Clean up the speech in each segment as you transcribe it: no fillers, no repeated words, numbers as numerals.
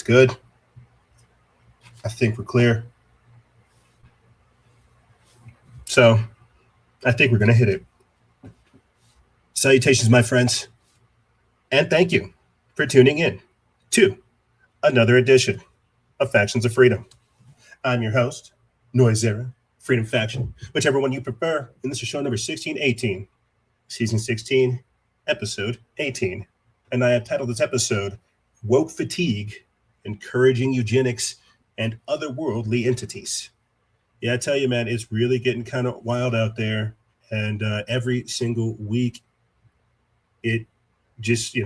Good. I think we're clear. So I think we're going to hit it. Salutations, my friends. And thank you for tuning in to another edition of Factions of Freedom. I'm your host, Noisera, Freedom Faction, whichever one you prefer. And this is show number 1618, season 16, episode 18. And I have titled this episode, Woke Fatigue, Encouraging Eugenics and Otherworldly Entities. Yeah, I tell you, man, it's really getting kind of wild out there. And every single week, it just,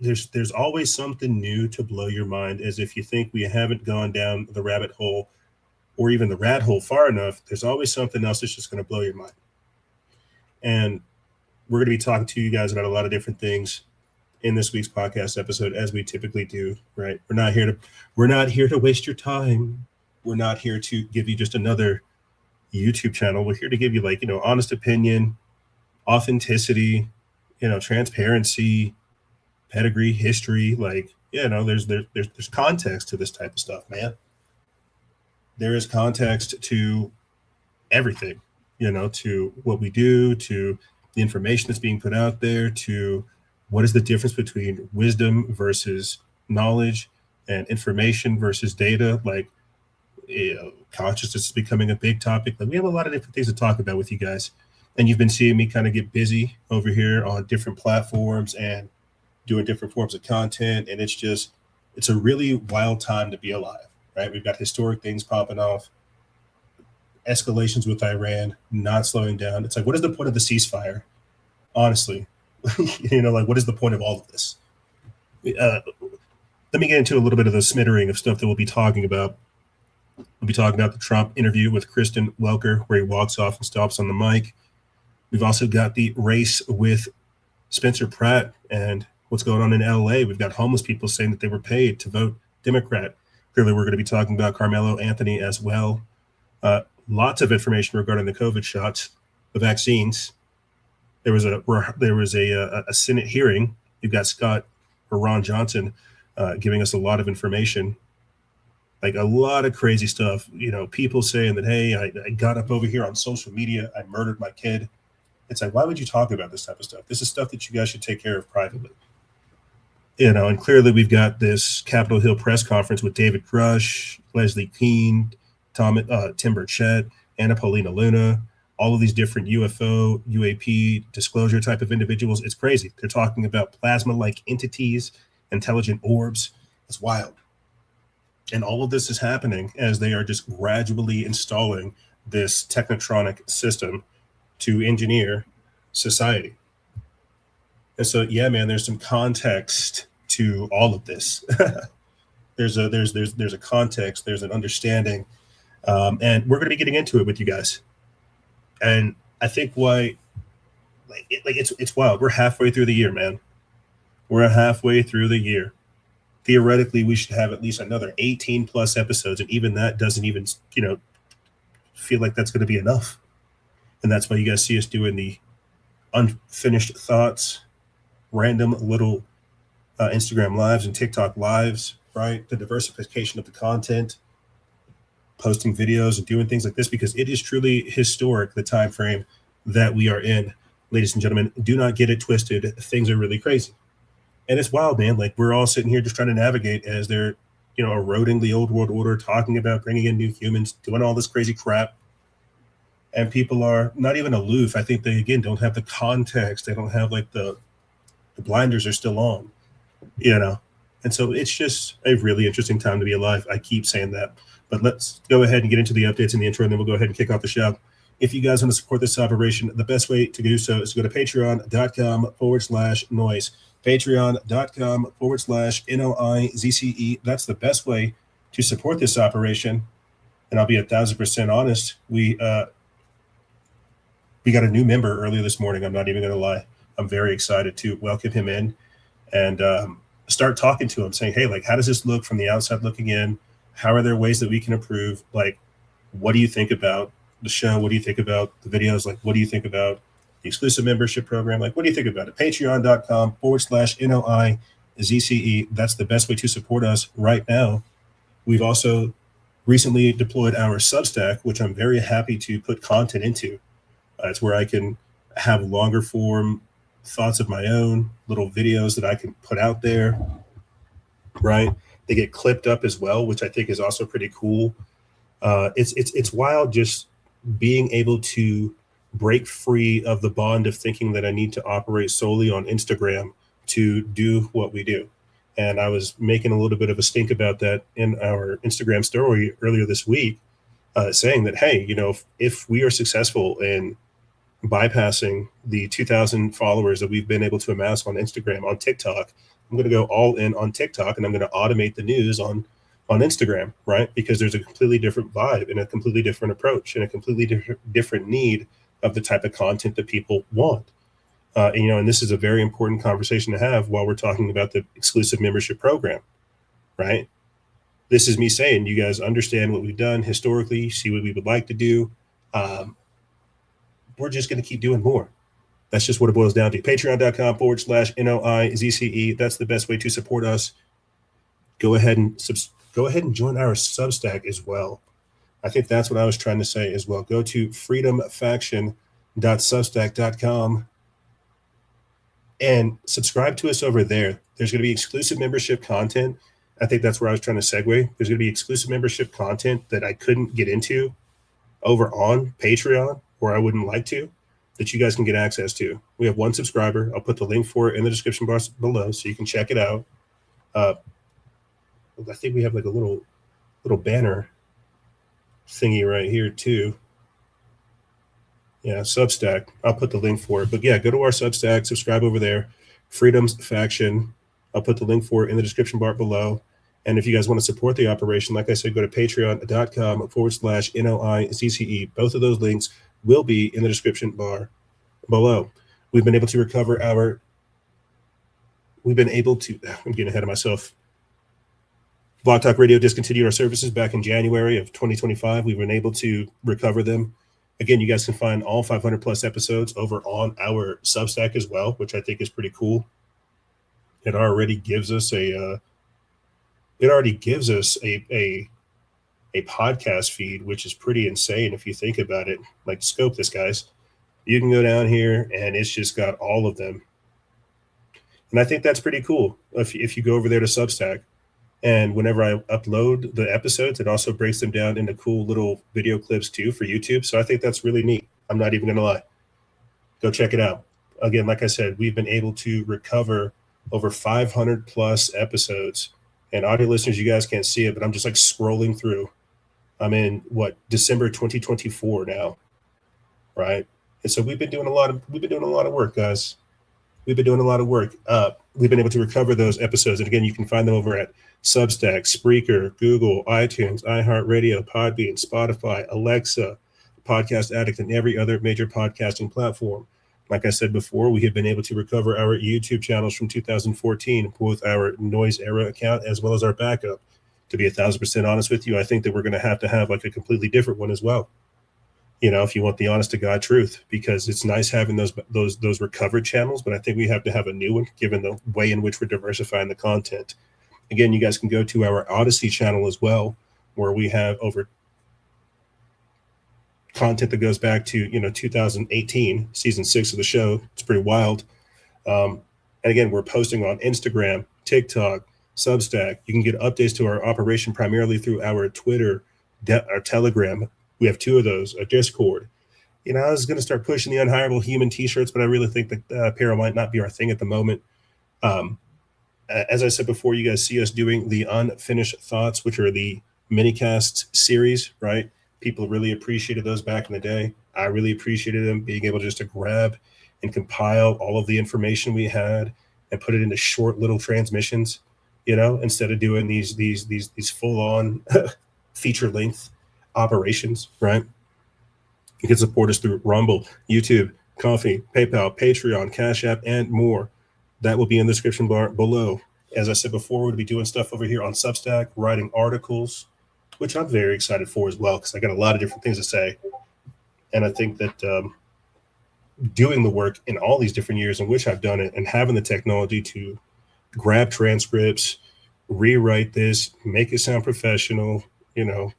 there's always something new to blow your mind, as if you think we haven't gone down the rabbit hole or even the rat hole far enough. There's always something else that's just going to blow your mind. And we're going to be talking to you guys about a lot of different things in this week's podcast episode, as we typically do, right? We're not here to waste your time. We're not here to give you just another YouTube channel. We're here to give you honest opinion, authenticity, transparency, pedigree, history. There's context to this type of stuff, man. There is context to everything, to what we do, to the information that's being put out there, to what is the difference between wisdom versus knowledge and information versus data? Consciousness is becoming a big topic. We have a lot of different things to talk about with you guys. And you've been seeing me kind of get busy over here on different platforms and doing different forms of content. And it's a really wild time to be alive, right? We've got historic things popping off, escalations with Iran, not slowing down. It's what is the point of the ceasefire? Honestly. What is the point of all of this? Let me get into a little bit of the smattering of stuff that we'll be talking about. We'll be talking about the Trump interview with Kristen Welker, where he walks off and stops on the mic. We've also got the race with Spencer Pratt and what's going on in LA. We've got homeless people saying that they were paid to vote Democrat. Clearly, we're going to be talking about Karmelo Anthony as well. Lots of information regarding the COVID shots, the vaccines. There was a Senate hearing. You've got Ron Johnson giving us a lot of information, a lot of crazy stuff. People saying that, hey, I got up over here on social media, I murdered my kid. It's why would you talk about this type of stuff? This is stuff that you guys should take care of privately. And clearly we've got this Capitol Hill press conference with David Grush, Leslie Keene, Tim Burchett, Anna Paulina Luna, all of these different UFO, UAP disclosure type of individuals. It's crazy. They're talking about plasma-like entities, intelligent orbs. It's wild. And all of this is happening as they are just gradually installing this Technetronic system to engineer society. And so, yeah, man, there's some context to all of this. there's a context, there's an understanding, and we're going to be getting into it with you guys. And I think it's wild. We're halfway through the year, man. We're halfway through the year. Theoretically, we should have at least another 18 plus episodes, and even that doesn't even, feel like that's going to be enough. And that's why you guys see us doing the unfinished thoughts, random little Instagram lives and TikTok lives, right? The diversification of the content, posting videos and doing things like this, because it is truly historic, the time frame that we are in. ladies and gentlemen, do not get it twisted. Things are really crazy. And it's wild, man. Like, we're all sitting here just trying to navigate as they're, eroding the old world order, talking about bringing in new humans, doing all this crazy crap. And people are not even aloof. I think they, again, don't have the context. They don't have, like, the blinders are still on, And so it's just a really interesting time to be alive. I keep saying that. But let's go ahead and get into the updates in the intro, and then we'll go ahead and kick off the show. If you guys want to support this operation, the best way to do so is to go to patreon.com/noise. Patreon.com/NOIZCE. That's the best way to support this operation. And I'll be 1,000% honest. We got a new member earlier this morning. I'm not even going to lie. I'm very excited to welcome him in and start talking to him, saying, hey, like, how does this look from the outside looking in? How are there ways that we can improve? Like, what do you think about the show? What do you think about the videos? Like, what do you think about the exclusive membership program? Like, what do you think about it? Patreon.com/NOIZCE. That's the best way to support us right now. We've also recently deployed our Substack, which I'm very happy to put content into. It's where I can have longer form thoughts of my own, little videos that I can put out there, right? They get clipped up as well, which I think is also pretty cool. It's wild just being able to break free of the bond of thinking that I need to operate solely on Instagram to do what we do. And I was making a little bit of a stink about that in our Instagram story earlier this week, saying that, hey, if we are successful in bypassing the 2,000 followers that we've been able to amass on Instagram, on TikTok, I'm going to go all in on TikTok, and I'm going to automate the news on Instagram, right? Because there's a completely different vibe and a completely different approach and a completely different need of the type of content that people want. And this is a very important conversation to have while we're talking about the exclusive membership program, right? This is me saying, you guys understand what we've done historically, see what we would like to do. We're just going to keep doing more. That's just what it boils down to. Patreon.com/NOIZCE. That's the best way to support us. Go ahead and join our Substack as well. I think that's what I was trying to say as well. Go to freedomfaction.substack.com and subscribe to us over there. There's going to be exclusive membership content. I think that's where I was trying to segue. There's going to be exclusive membership content that I couldn't get into over on Patreon, or I wouldn't like to, that you guys can get access to. We have one subscriber. I'll put the link for it in the description box below so you can check it out. I think we have like a little banner thingy right here too. Yeah, Substack. I'll put the link for it. But yeah, go to our Substack, subscribe over there. Freedom's Faction. I'll put the link for it in the description bar below. And if you guys want to support the operation, like I said, go to patreon.com/NOIZCE. Both of those links will be in the description bar below. I'm getting ahead of myself. Blog Talk Radio discontinued our services back in January of 2025. We've been able to recover them. Again, you guys can find all 500 plus episodes over on our Substack as well, which I think is pretty cool. It already gives us a podcast feed, which is pretty insane if you think about it. Like, scope this, guys. You can go down here and it's just got all of them. And I think that's pretty cool. If you go over there to Substack, and whenever I upload the episodes, it also breaks them down into cool little video clips too for YouTube. So I think that's really neat. I'm not even going to lie. Go check it out. Again, like I said, we've been able to recover over 500 plus episodes. And audio listeners, you guys can't see it, but I'm just like scrolling through. I'm in December 2024 now, right? And so we've been doing a lot of work, guys. We've been doing a lot of work. We've been able to recover those episodes. And again, you can find them over at Substack, Spreaker, Google, iTunes, iHeartRadio, Podbean, Spotify, Alexa, Podcast Addict, and every other major podcasting platform. Like I said before, we have been able to recover our YouTube channels from 2014, both our Noise Era account as well as our backup. To be 1,000% honest with you, I think that we're going to have like a completely different one as well. If you want the honest to God truth, because it's nice having those recovered channels, but I think we have to have a new one given the way in which we're diversifying the content. Again, you guys can go to our Odyssey channel as well, where we have over content that goes back to 2018, season 6 of the show. It's pretty wild. And again, we're posting on Instagram, TikTok, Substack. You can get updates to our operation primarily through our Twitter, our Telegram. We have 2 of those, a Discord. I was going to start pushing the unhireable human t-shirts, but I really think that apparel might not be our thing at the moment. As I said before, you guys see us doing the unfinished thoughts, which are the minicast series, right? People really appreciated those back in the day. I really appreciated them, being able just to grab and compile all of the information we had and put it into short little transmissions, instead of doing these full-on feature-length operations, right? You can support us through Rumble, YouTube, Coffee, PayPal, Patreon, Cash App, and more. That will be in the description bar below. As I said before, we'll be doing stuff over here on Substack, writing articles, which I'm very excited for as well, because I got a lot of different things to say. And I think that doing the work in all these different years in which I've done it and having the technology to grab transcripts, rewrite this, make it sound professional, it'll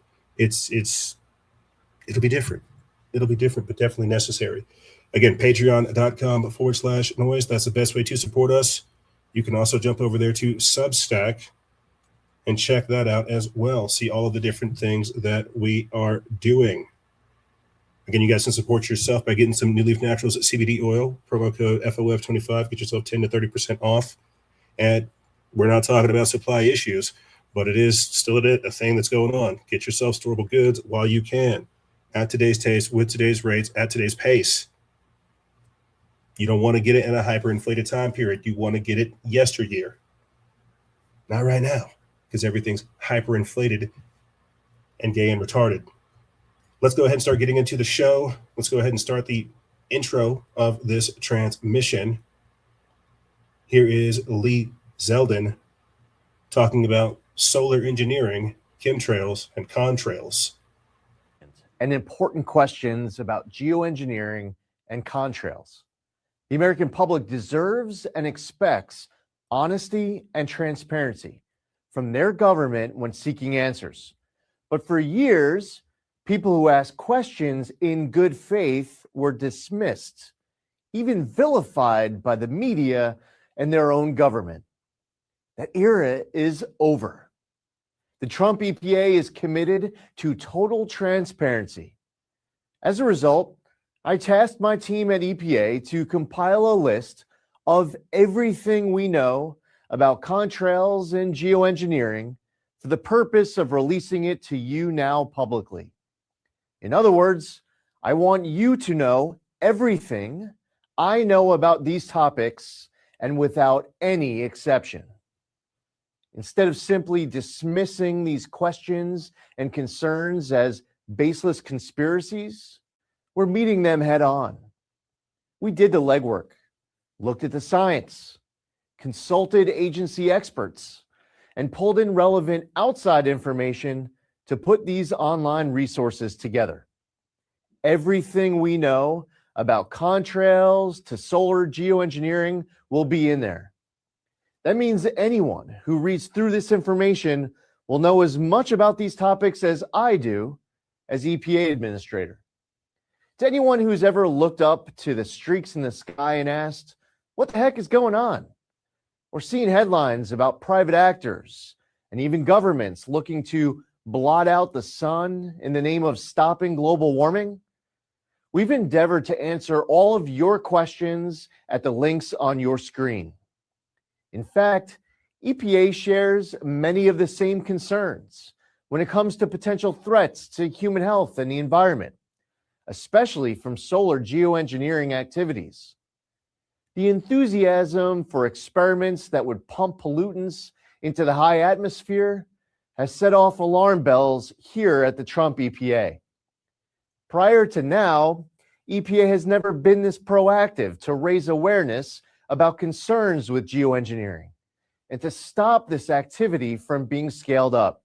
be different. It'll be different, but definitely necessary. Again, patreon.com/noise. That's the best way to support us. You can also jump over there to Substack and check that out as well. See all of the different things that we are doing. Again, you guys can support yourself by getting some New Leaf Naturals CBD oil, promo code FOF25, get yourself 10 to 30% off. And we're not talking about supply issues, but it is still a thing that's going on. Get yourself storable goods while you can, at today's taste, with today's rates, at today's pace. You don't want to get it in a hyperinflated time period. You want to get it yesteryear. Not right now, because everything's hyperinflated and gay and retarded. Let's go ahead and start getting into the show. Let's go ahead and start the intro of this transmission. Here is Lee Zeldin talking about solar engineering, chemtrails, and contrails. And important questions about geoengineering and contrails. The American public deserves and expects honesty and transparency from their government when seeking answers. But for years, people who asked questions in good faith were dismissed, even vilified by the media and their own government. That era is over. The Trump EPA is committed to total transparency. As a result, I tasked my team at EPA to compile a list of everything we know about contrails and geoengineering for the purpose of releasing it to you now publicly. In other words, I want you to know everything I know about these topics and without any exception. Instead of simply dismissing these questions and concerns as baseless conspiracies, we're meeting them head on. We did the legwork, looked at the science, consulted agency experts, and pulled in relevant outside information to put these online resources together. Everything we know about contrails to solar geoengineering will be in there. That means anyone who reads through this information will know as much about these topics as I do as EPA administrator. To anyone who's ever looked up to the streaks in the sky and asked, what the heck is going on? Or seen headlines about private actors and even governments looking to blot out the sun in the name of stopping global warming? We've endeavored to answer all of your questions at the links on your screen. In fact, EPA shares many of the same concerns when it comes to potential threats to human health and the environment, especially from solar geoengineering activities. The enthusiasm for experiments that would pump pollutants into the high atmosphere has set off alarm bells here at the Trump EPA. Prior to now, EPA has never been this proactive to raise awareness about concerns with geoengineering and to stop this activity from being scaled up.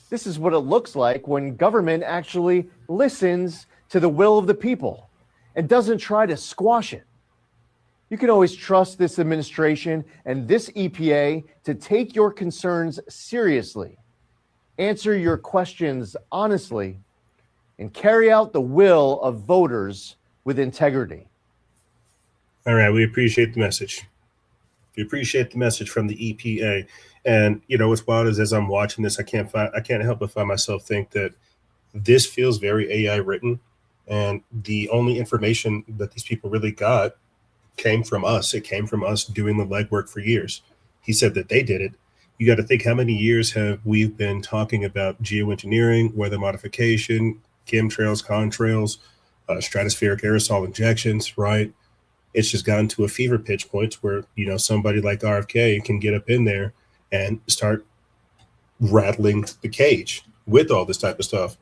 This is what it looks like when government actually listens to the will of the people and doesn't try to squash it. You can always trust this administration and this EPA to take your concerns seriously, answer your questions honestly, and carry out the will of voters with integrity. All right, we appreciate the message. We appreciate the message from the EPA. And you know what's wild is as I'm watching this, I can't help but find myself think that this feels very AI written, and the only information that these people really got came from us. It came from us doing the legwork for years. He said that they did it. You got to think, how many years have we been talking about geoengineering, weather modification, chemtrails, contrails, stratospheric aerosol injections, right? It's just gotten to a fever pitch point where, you know, somebody like RFK can get up in there and start rattling the cage with all this type of stuff.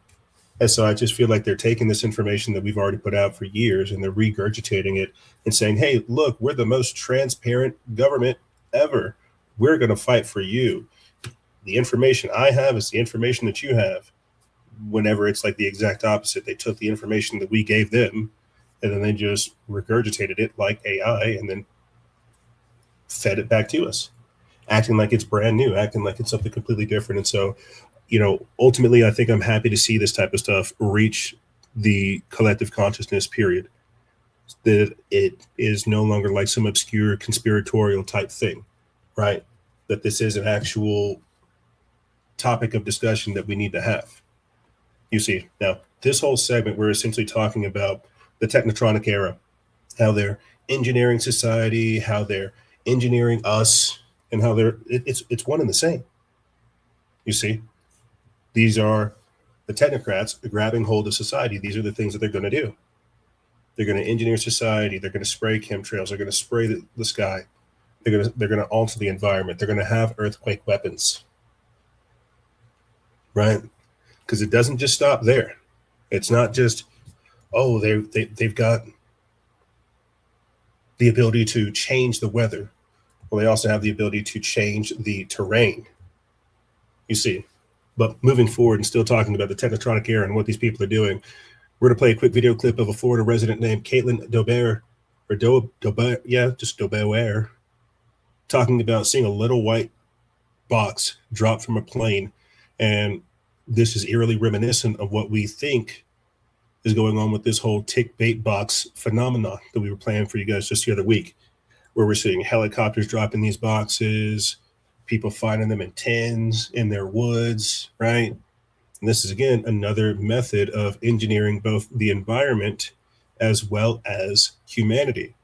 And so I just feel like they're taking this information that we've already put out for years and they're regurgitating it and saying, hey, look, we're the most transparent government ever. We're going to fight for you. The information I have is the information that you have. Whenever it's like the exact opposite, they took the information that we gave them and then they just regurgitated it like AI and then fed it back to us, acting like it's brand new, acting like it's something completely different. And so, you know, ultimately, I think I'm happy to see this type of stuff reach the collective consciousness, period. That it is no longer like some obscure conspiratorial type thing, right? That this is an actual topic of discussion that we need to have. You see, now, this whole segment, we're essentially talking about the Technetronic era, how they're engineering society, how they're engineering us, and how it's one and the same. You see, these are the technocrats grabbing hold of society. These are the things that they're going to do. They're going to engineer society. They're going to spray chemtrails. They're going to spray the sky. They're going to alter the environment. They're going to have earthquake weapons, right? Because it doesn't just stop there. It's not just, oh, they've got the ability to change the weather. Well, they also have the ability to change the terrain. You see, but moving forward and still talking about the Technetronic era and what these people are doing, we're going to play a quick video clip of a Florida resident named Caitlin Dober, or Dober, yeah, just Dober, talking about seeing a little white box drop from a plane. And this is eerily reminiscent of what we think is going on with this whole tick bait box phenomenon that we were playing for you guys just the other week, where we're seeing helicopters dropping these boxes, people finding them in tins in their woods, right? And this is, again, another method of engineering both the environment as well as humanity.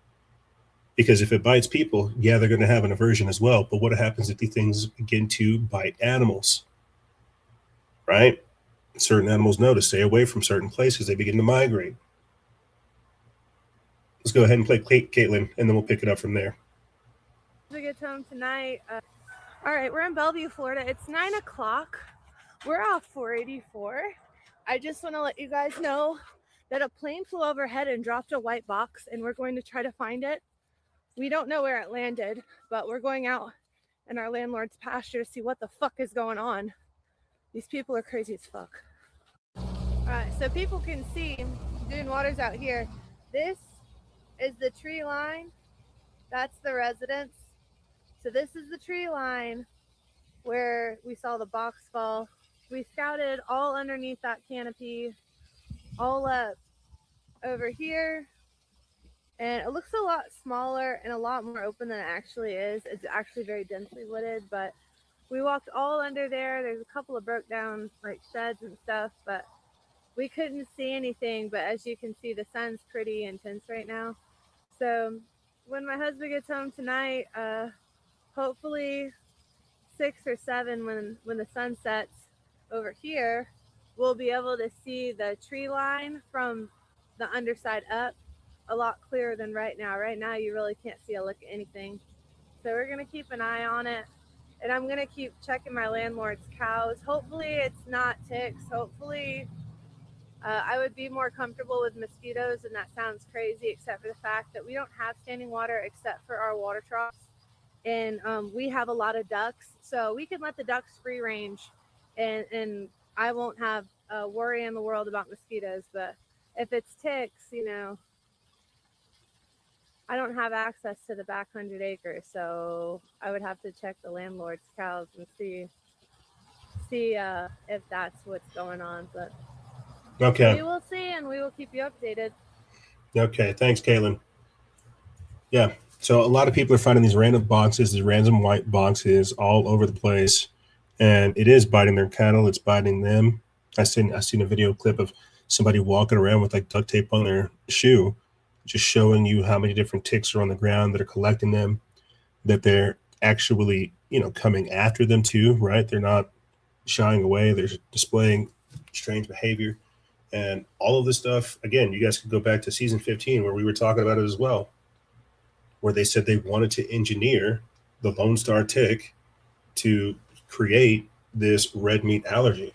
Because if it bites people, yeah, they're going to have an aversion as well. But what happens if these things begin to bite animals, right? Certain animals know to stay away from certain places. They begin to migrate. Let's go ahead and play Caitlin, and then we'll pick it up from there. We get home tonight. All right, we're in Bellevue, Florida. It's 9 o'clock. We're off 484. I just want to let you guys know that a plane flew overhead and dropped a white box, and we're going to try to find it. We don't know where it landed, but we're going out in our landlord's pasture to see what the fuck is going on. These people are crazy as fuck. All right, so people can see, Dune Water's out here. This is the tree line. That's the residence. So this is the tree line where we saw the box fall. We scouted all underneath that canopy, all up over here. And it looks a lot smaller and a lot more open than it actually is. It's actually very densely wooded, but we walked all under there. There's a couple of broke down like sheds and stuff, but we couldn't see anything. But as you can see, the sun's pretty intense right now. So when my husband gets home tonight, hopefully 6 or 7 when the sun sets over here, we'll be able to see the tree line from the underside up a lot clearer than right now. Right now, you really can't see a lick of anything. So we're going to keep an eye on it. And I'm going to keep checking my landlord's cows. Hopefully it's not ticks. Hopefully I would be more comfortable with mosquitoes, and that sounds crazy, except for the fact that we don't have standing water except for our water troughs. And we have a lot of ducks. So we can let the ducks free range, and I won't have a worry in the world about mosquitoes. But if it's ticks, you know, I don't have access to the back 100 acres, so I would have to check the landlord's cows and see if that's what's going on. But Okay. We will see, and we will keep you updated. Okay. Thanks, Caitlin. Yeah. So a lot of people are finding these random boxes, these random white boxes all over the place, and it is biting their cattle. It's biting them. I seen a video clip of somebody walking around with like duct tape on their shoe, just showing you how many different ticks are on the ground that are collecting them, that they're actually, coming after them too, right? They're not shying away. They're displaying strange behavior. And all of this stuff, again, you guys could go back to season 15 where we were talking about it as well, where they said they wanted to engineer the Lone Star tick to create this red meat allergy,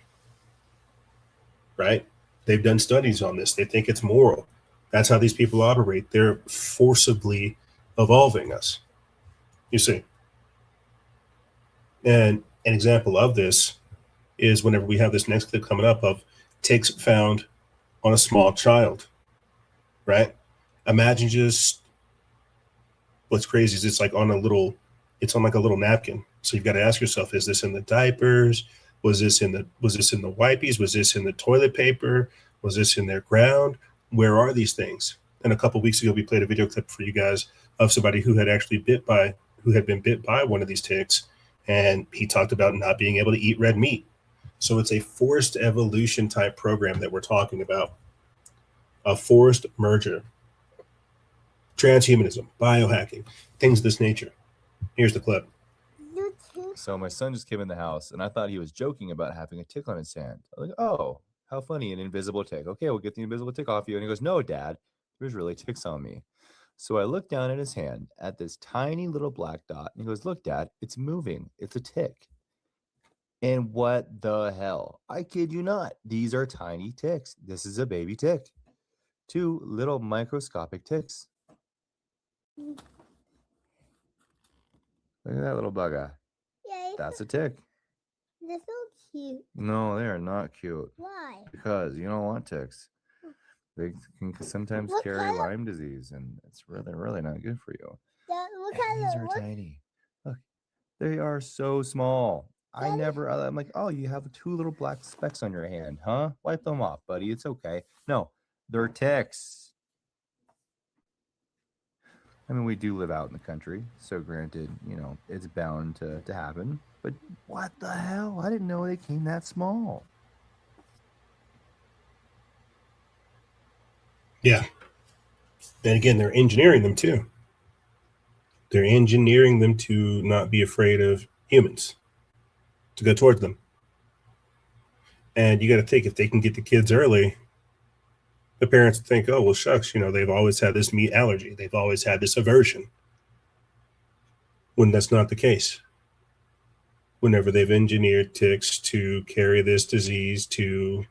right? They've done studies on this. They think it's moral. That's how these people operate. They're forcibly evolving us, you see. And an example of this is whenever we have this next clip coming up of ticks found on a small child, right? Imagine just what's crazy is it's on like a little napkin. So you've got to ask yourself, is this in the diapers? Was this in the wipes? Was this in the toilet paper? Was this in their ground? Where are these things? And a couple of weeks ago, we played a video clip for you guys of somebody who had been bit by one of these ticks. And he talked about not being able to eat red meat. So it's a forced evolution type program that we're talking about. A forced merger, transhumanism, biohacking, things of this nature. Here's the clip. So my son just came in the house, and I thought he was joking about having a tick on his hand. I was like, oh, how funny, an invisible tick. Okay, we'll get the invisible tick off you. And he goes, no, Dad, there's really ticks on me. So I looked down at his hand at this tiny little black dot, and he goes, look, Dad, it's moving. It's a tick. And what the hell? I kid you not. These are tiny ticks. This is a baby tick. 2 little microscopic ticks. Look at that little bugger. Yeah, That's a tick. they're so cute. No, they are not cute. Why? Because you don't want ticks. They can sometimes What carry kind of- Lyme disease, and it's really, really not good for you. What And kind these of are what? tiny. Look, they are so small. Daddy? I'm like, oh, you have 2 little black specks on your hand, huh? Wipe them off, buddy. It's okay. No, they're ticks. I mean, we do live out in the country, so granted, it's bound to happen. But what the hell? I didn't know they came that small. Yeah. And again, they're engineering them too. They're engineering them to not be afraid of humans, to go towards them. And you got to think, if they can get the kids early, the parents think, oh, well, shucks, they've always had this meat allergy. They've always had this aversion. When that's not the case. Whenever they've engineered ticks to carry this disease, to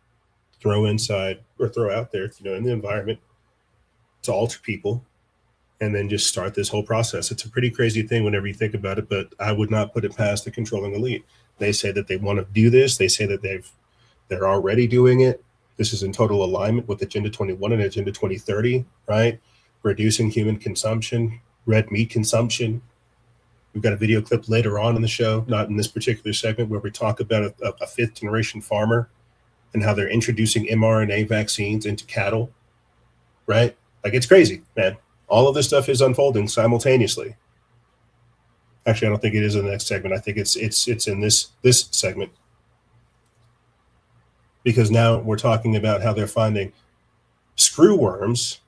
throw inside or throw out there, in the environment, to alter people, and then just start this whole process. It's a pretty crazy thing whenever you think about it, but I would not put it past the controlling elite. They say that they want to do this. They say that they're already doing it. This is in total alignment with Agenda 21 and Agenda 2030, right? Reducing human consumption, red meat consumption. We've got a video clip later on in the show, not in this particular segment, where we talk about a 5th generation farmer and how they're introducing mRNA vaccines into cattle, right? Like, it's crazy, man. All of this stuff is unfolding simultaneously. Actually, I don't think it is in the next segment. I think it's in this segment. Because now we're talking about how they're finding screw worms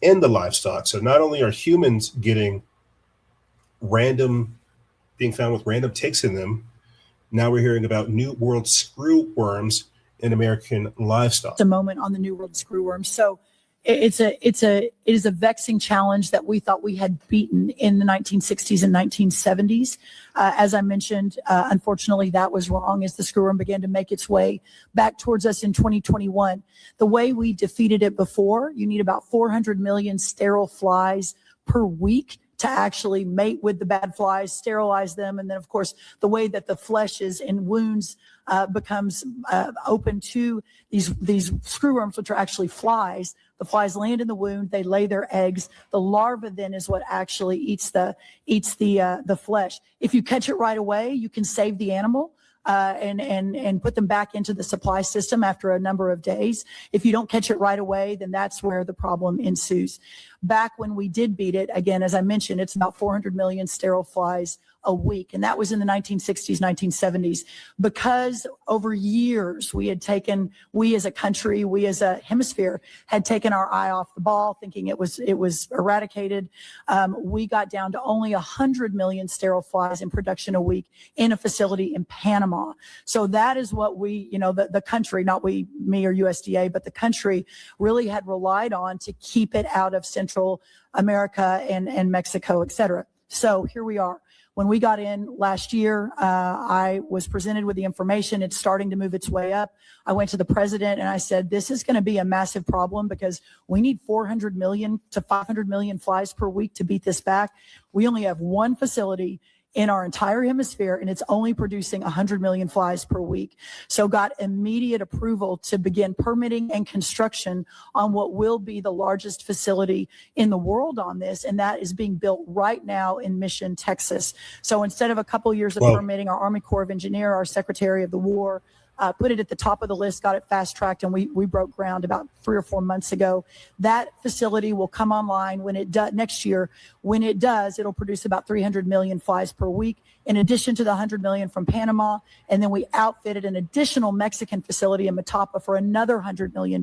in the livestock. So not only are humans getting being found with random ticks in them, now we're hearing about New World screw worms in American livestock. A moment on the New World screwworm. So it is a vexing challenge that we thought we had beaten in the 1960s and 1970s. As I mentioned, unfortunately, that was wrong as the screwworm began to make its way back towards us in 2021. The way we defeated it before, you need about 400 million sterile flies per week to actually mate with the bad flies, sterilize them. And then, of course, the way that the flesh is in wounds becomes open to these screwworms, which are actually flies. The flies land in the wound, they lay their eggs. The larva then is what actually eats the flesh. If you catch it right away, you can save the animal. and put them back into the supply system after a number of days. If you don't catch it right away, then that's where the problem ensues. Back when we did beat it, again, as I mentioned, it's about 400 million sterile flies a week. And that was in the 1960s, 1970s, because over years we as a country, we as a hemisphere had taken our eye off the ball, thinking it was eradicated. We got down to only 100 million sterile flies in production a week in a facility in Panama. So that is what we, the country, not me or USDA, but the country really had relied on to keep it out of Central America and Mexico, et cetera. So here we are. When we got in last year, I was presented with the information. It's starting to move its way up. I went to the president and I said, this is going to be a massive problem because we need 400 million to 500 million flies per week to beat this back. We only have one facility in our entire hemisphere, and it's only producing 100 million flies per week. So got immediate approval to begin permitting and construction on what will be the largest facility in the world on this, and that is being built right now in Mission, Texas. So instead of a couple years of permitting, our Army Corps of Engineers, our Secretary of the War, put it at the top of the list, got it fast-tracked, and we broke ground about 3 or 4 months ago. That facility will come online when it does next year. When it does, it'll produce about 300 million flies per week, in addition to the 100 million from Panama. And then we outfitted an additional Mexican facility in Matapa for another $100 million.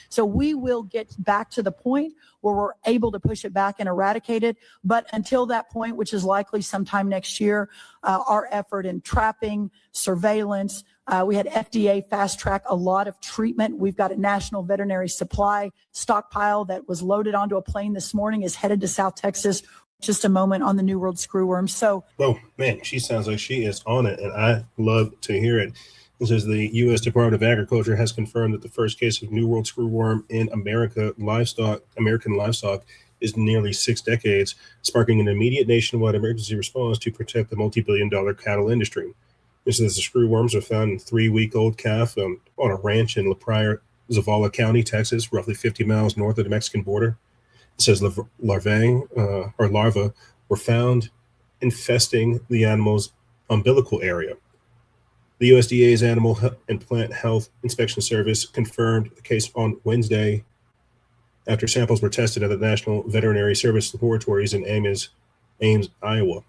So we will get back to the point where we're able to push it back and eradicate it. But until that point, which is likely sometime next year, our effort in trapping, surveillance, we had FDA fast track a lot of treatment. We've got a national veterinary supply stockpile that was loaded onto a plane this morning, is headed to South Texas just a moment on the New World screwworm. So, oh man, she sounds like she is on it, and I love to hear it. It says the U.S. Department of Agriculture has confirmed that the first case of New World screwworm in American livestock is nearly 6 decades, sparking an immediate nationwide emergency response to protect the multi-billion-dollar cattle industry. This says the screwworms are found in 3-week-old calf on a ranch in La Pryor, Zavala County, Texas, roughly 50 miles north of the Mexican border. It says larvae were found infesting the animal's umbilical area. The USDA's Animal and Plant Health Inspection Service confirmed the case on Wednesday after samples were tested at the National Veterinary Service Laboratories in Ames, Iowa.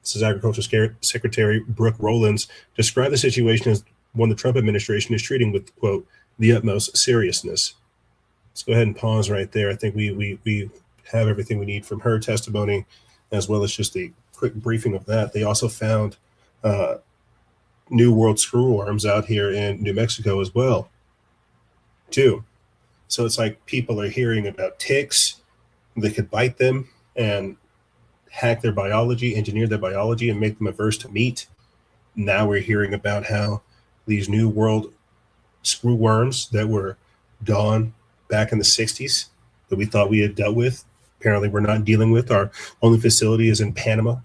This is Agriculture Secretary Brooke Rowlands described the situation as one the Trump administration is treating with, quote, the utmost seriousness. Let's go ahead and pause right there. I think we have everything we need from her testimony, as well as just the quick briefing of that. They also found New World screwworms out here in New Mexico as well, too. So it's like people are hearing about ticks. They could bite them and hack their biology, engineer their biology, and make them averse to meat. Now we're hearing about how these New World screwworms that were gone back in the 60s that we thought we had dealt with, apparently we're not dealing with. Our only facility is in Panama.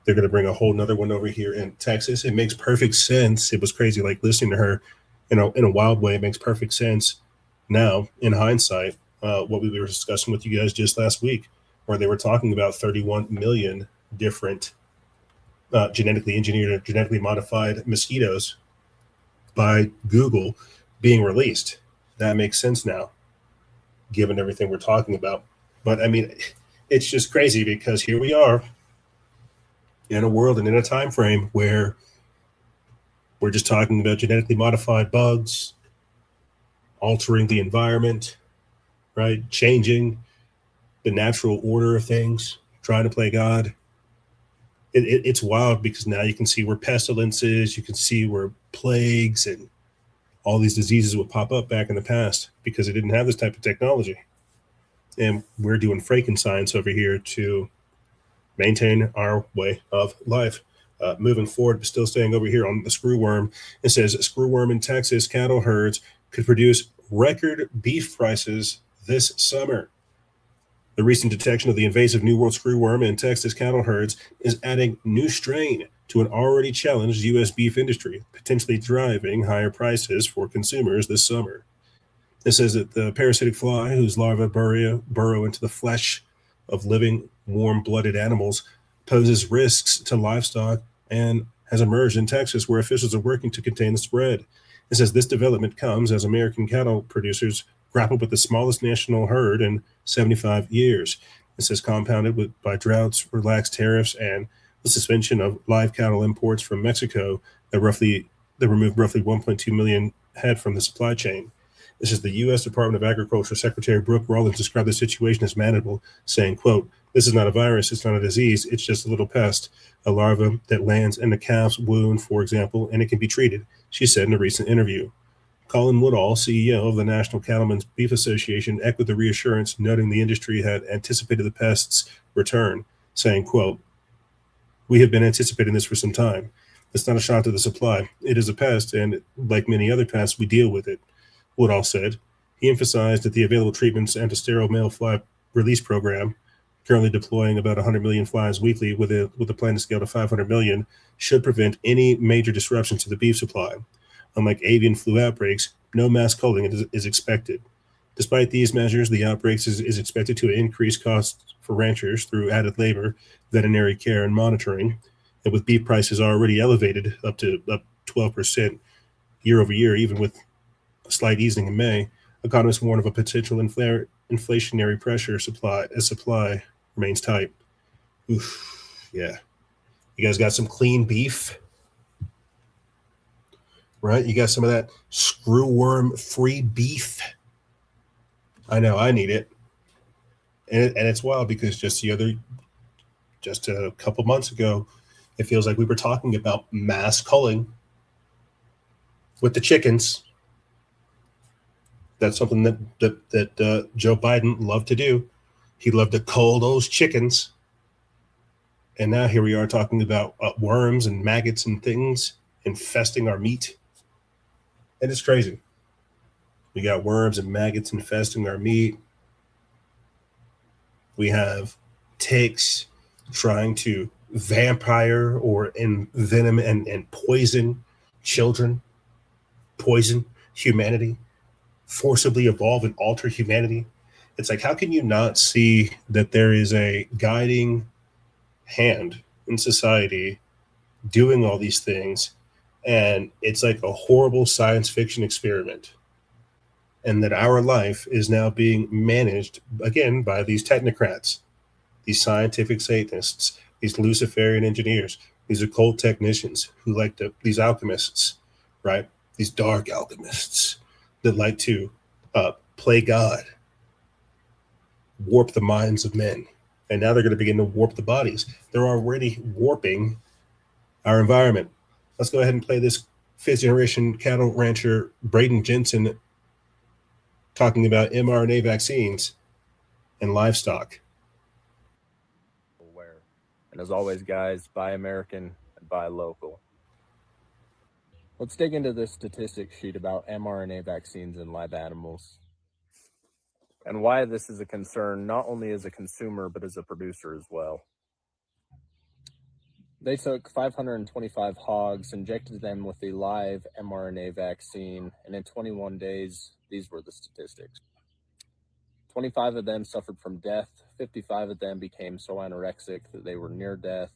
They're going to bring a whole nother one over here in Texas. It makes perfect sense. It was crazy, like listening to her in a wild way. It makes perfect sense now, in hindsight, what we were discussing with you guys just last week, where they were talking about 31 million different genetically engineered or genetically modified mosquitoes by Google being released. That makes sense now, given everything we're talking about. But I mean, it's just crazy because here we are in a world and in a time frame where we're just talking about genetically modified bugs, altering the environment, right? Changing the natural order of things, trying to play God. It's wild because now you can see where pestilences, you can see where plagues and all these diseases would pop up back in the past because it didn't have this type of technology. And we're doing Frankenstein over here to maintain our way of life. Moving forward, but still staying over here on the screwworm, it says screwworm in Texas cattle herds could produce record beef prices this summer. The recent detection of the invasive New World screwworm in Texas cattle herds is adding new strain to an already challenged U.S. beef industry, potentially driving higher prices for consumers this summer. It says that the parasitic fly, whose larvae burrow into the flesh of living, warm-blooded animals, poses risks to livestock and has emerged in Texas, where officials are working to contain the spread. It says this development comes as American cattle producers grapple with the smallest national herd in 75 years. It says compounded by droughts, relaxed tariffs, and the suspension of live cattle imports from Mexico that removed roughly 1.2 million head from the supply chain. This is the U.S. Department of Agriculture Secretary Brooke Rollins described the situation as manageable, saying, quote, "This is not a virus, it's not a disease, it's just a little pest, a larva that lands in a calf's wound, for example, and it can be treated," she said in a recent interview. Colin Woodall, CEO of the National Cattlemen's Beef Association, echoed the reassurance, noting the industry had anticipated the pest's return, saying, quote, "We have been anticipating this for some time. It's not a shock to the supply. It is a pest, and like many other pests, we deal with it," Woodall said. He emphasized that the available treatments and a sterile male fly release program, currently deploying about 100 million flies weekly with a plan to scale to 500 million, should prevent any major disruptions to the beef supply. Unlike avian flu outbreaks, no mass culling is expected. Despite these measures, the outbreaks is expected to increase costs for ranchers through added labor, veterinary care, and monitoring. And with beef prices already elevated up 12% year over year, even with a slight easing in May, economists warn of a potential inflationary pressure as supply remains tight. Oof, yeah. You guys got some clean beef? Right? You got some of that screwworm-free beef? I know, I need it. And it's wild because just a couple months ago, it feels like we were talking about mass culling with the chickens. That's something that Joe Biden loved to do. He loved to cull those chickens. And now here we are talking about worms and maggots and things infesting our meat. And it's crazy. We got worms and maggots infesting our meat. We have ticks trying to vampire or envenom and poison children, poison humanity, forcibly evolve and alter humanity. It's like, how can you not see that there is a guiding hand in society doing all these things, and it's like a horrible science fiction experiment, and that our life is now being managed again by these technocrats, these scientific Satanists, these Luciferian engineers, these occult technicians who like to, these alchemists, right? These dark alchemists that like to play God, warp the minds of men. And now they're going to begin to warp the bodies. They're already warping our environment. Let's go ahead and play this fifth generation cattle rancher Braden Jensen talking about mRNA vaccines and livestock. Aware. And as always, guys, buy American and buy local. Let's dig into this statistics sheet about mRNA vaccines in live animals and why this is a concern, not only as a consumer, but as a producer as well. They took 525 hogs, injected them with a live mRNA vaccine, and in 21 days, these were the statistics. 25 of them suffered from death, 55 of them became so anorexic that they were near death,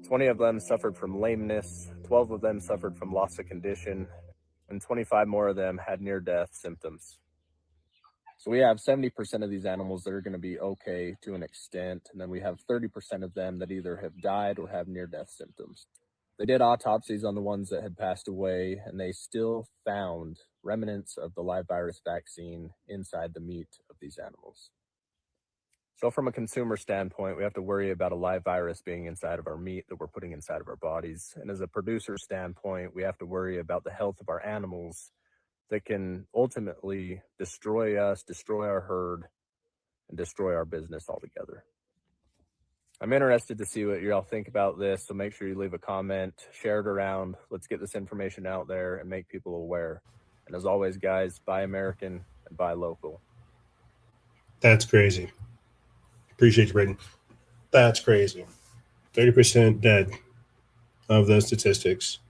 20 of them suffered from lameness, 12 of them suffered from loss of condition, and 25 more of them had near-death symptoms. So we have 70% of these animals that are going to be okay to an extent, and then we have 30% of them that either have died or have near-death symptoms. They did autopsies on the ones that had passed away, and they still found remnants of the live virus vaccine inside the meat of these animals. So from a consumer standpoint, we have to worry about a live virus being inside of our meat that we're putting inside of our bodies. And as a producer standpoint, we have to worry about the health of our animals that can ultimately destroy us, destroy our herd, and destroy our business altogether. I'm interested to see what y'all think about this, so make sure you leave a comment, share it around. Let's get this information out there and make people aware. And as always, guys, buy American and buy local. That's crazy. Appreciate you, Braden. That's crazy. 30% dead of those statistics,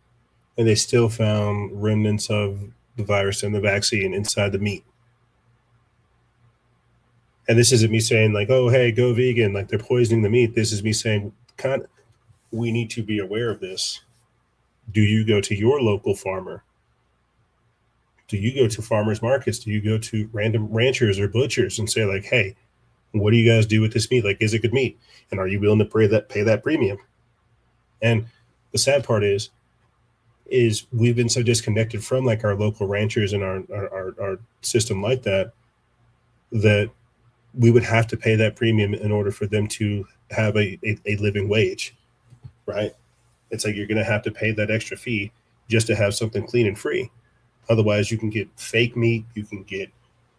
and they still found remnants of the virus and the vaccine inside the meat. And this isn't me saying like, oh, hey, go vegan, like they're poisoning the meat. This is me saying, we need to be aware of this. Do you go to your local farmer? Do you go to farmers markets? Do you go to random ranchers or butchers and say like, hey, what do you guys do with this meat? Like, is it good meat? And are you willing to pay that premium? And the sad part is we've been so disconnected from like our local ranchers and our system like that we would have to pay that premium in order for them to have a living wage, right? It's like you're going to have to pay that extra fee just to have something clean and free. Otherwise, you can get fake meat, you can get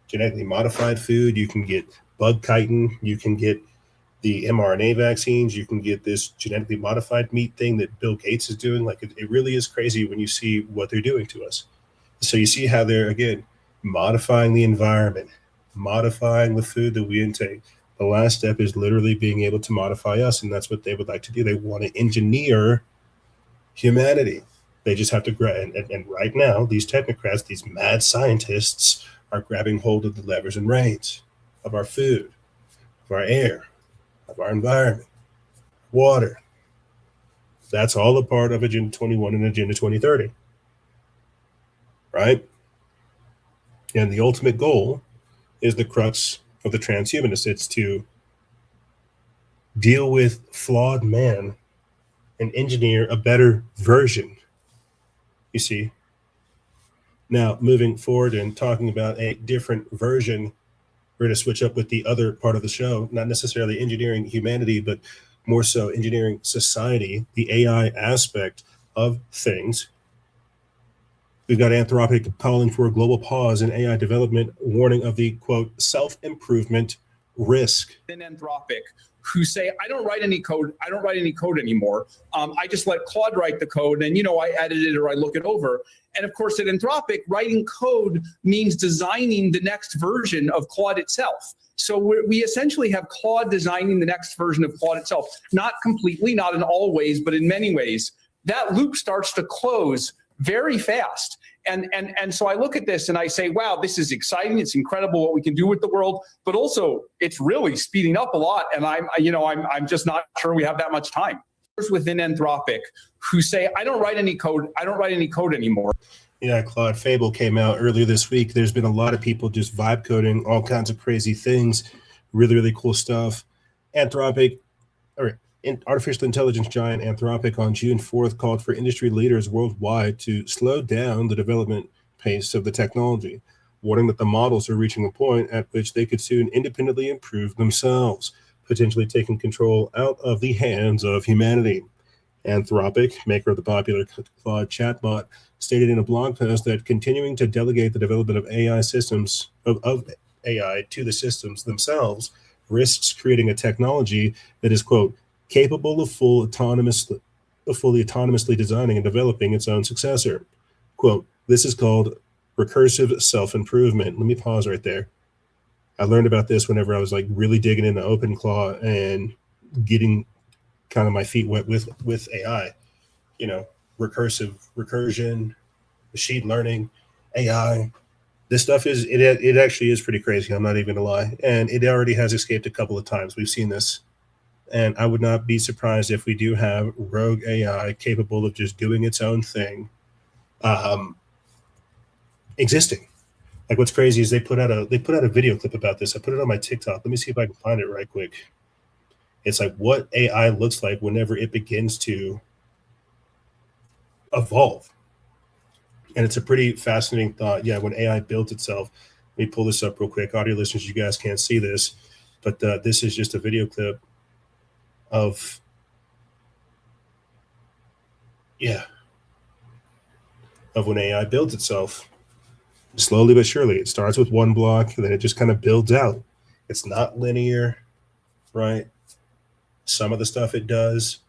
genetically modified food, you can get bug chitin, you can get the mRNA vaccines, you can get this genetically modified meat thing that Bill Gates is doing. Like it really is crazy when you see what they're doing to us. So you see how they're, again, modifying the environment, modifying the food that we intake. The last step is literally being able to modify us, and that's what they would like to do. They want to engineer humanity. They just have to grab, and right now, these technocrats, these mad scientists are grabbing hold of the levers and reins of our food, of our air, of our environment, water. That's all a part of Agenda 21 and Agenda 2030, right? And the ultimate goal is the crux of the transhumanists. It's to deal with flawed man and engineer a better version, you see. Now, moving forward and talking about a different version, we're going to switch up with the other part of the show, not necessarily engineering humanity, but more so engineering society, the AI aspect of things. We've got Anthropic calling for a global pause in AI development, warning of the, quote, self-improvement risk. Anthropic, who say, I don't write any code anymore. I just let Claude write the code, and I edit it or I look it over. And of course, at Anthropic, writing code means designing the next version of Claude itself. So we essentially have Claude designing the next version of Claude itself. Not completely, not in all ways, but in many ways. That loop starts to close very fast. And so I look at this and I say, wow, this is exciting. It's incredible what we can do with the world, but also it's really speeding up a lot. And I'm just not sure we have that much time. Within Anthropic, who say, I don't write any code anymore. Yeah, Claude Fable came out earlier this week. There's been a lot of people just vibe coding all kinds of crazy things, really, really cool stuff. Anthropic, or artificial intelligence giant Anthropic on June 4th called for industry leaders worldwide to slow down the development pace of the technology, warning that the models are reaching a point at which they could soon independently improve themselves, potentially taking control out of the hands of humanity. Anthropic, maker of the popular Claude chatbot, stated in a blog post that continuing to delegate the development of AI systems of AI to the systems themselves risks creating a technology that is, quote, capable of fully autonomously designing and developing its own successor. Quote, this is called recursive self-improvement. Let me pause right there. I learned about this whenever I was like really digging into OpenClaw and getting kind of my feet wet with AI, recursion, machine learning, AI. This stuff it actually is pretty crazy. I'm not even gonna lie. And it already has escaped a couple of times. We've seen this. And I would not be surprised if we do have rogue AI capable of just doing its own thing, existing. Like what's crazy is they put out a video clip about this. I put it on my TikTok. Let me see if I can find it right quick. It's like what AI looks like whenever it begins to evolve. And it's a pretty fascinating thought. Yeah, when AI builds itself. Let me pull this up real quick. Audio listeners, you guys can't see this, but this is just a video clip of when AI builds itself. Slowly but surely. It starts with one block, and then it just kind of builds out. It's not linear, right? Some of the stuff it does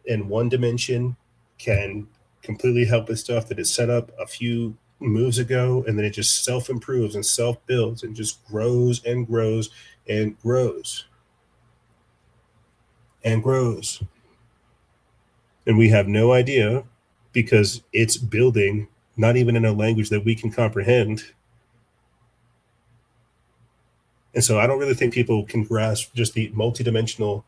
in one dimension can completely help with stuff that is set up a few moves ago, and then it just self-improves and self-builds and just grows and grows and grows and grows. And we have no idea because it's building not even in a language that we can comprehend. And so I don't really think people can grasp just the multidimensional,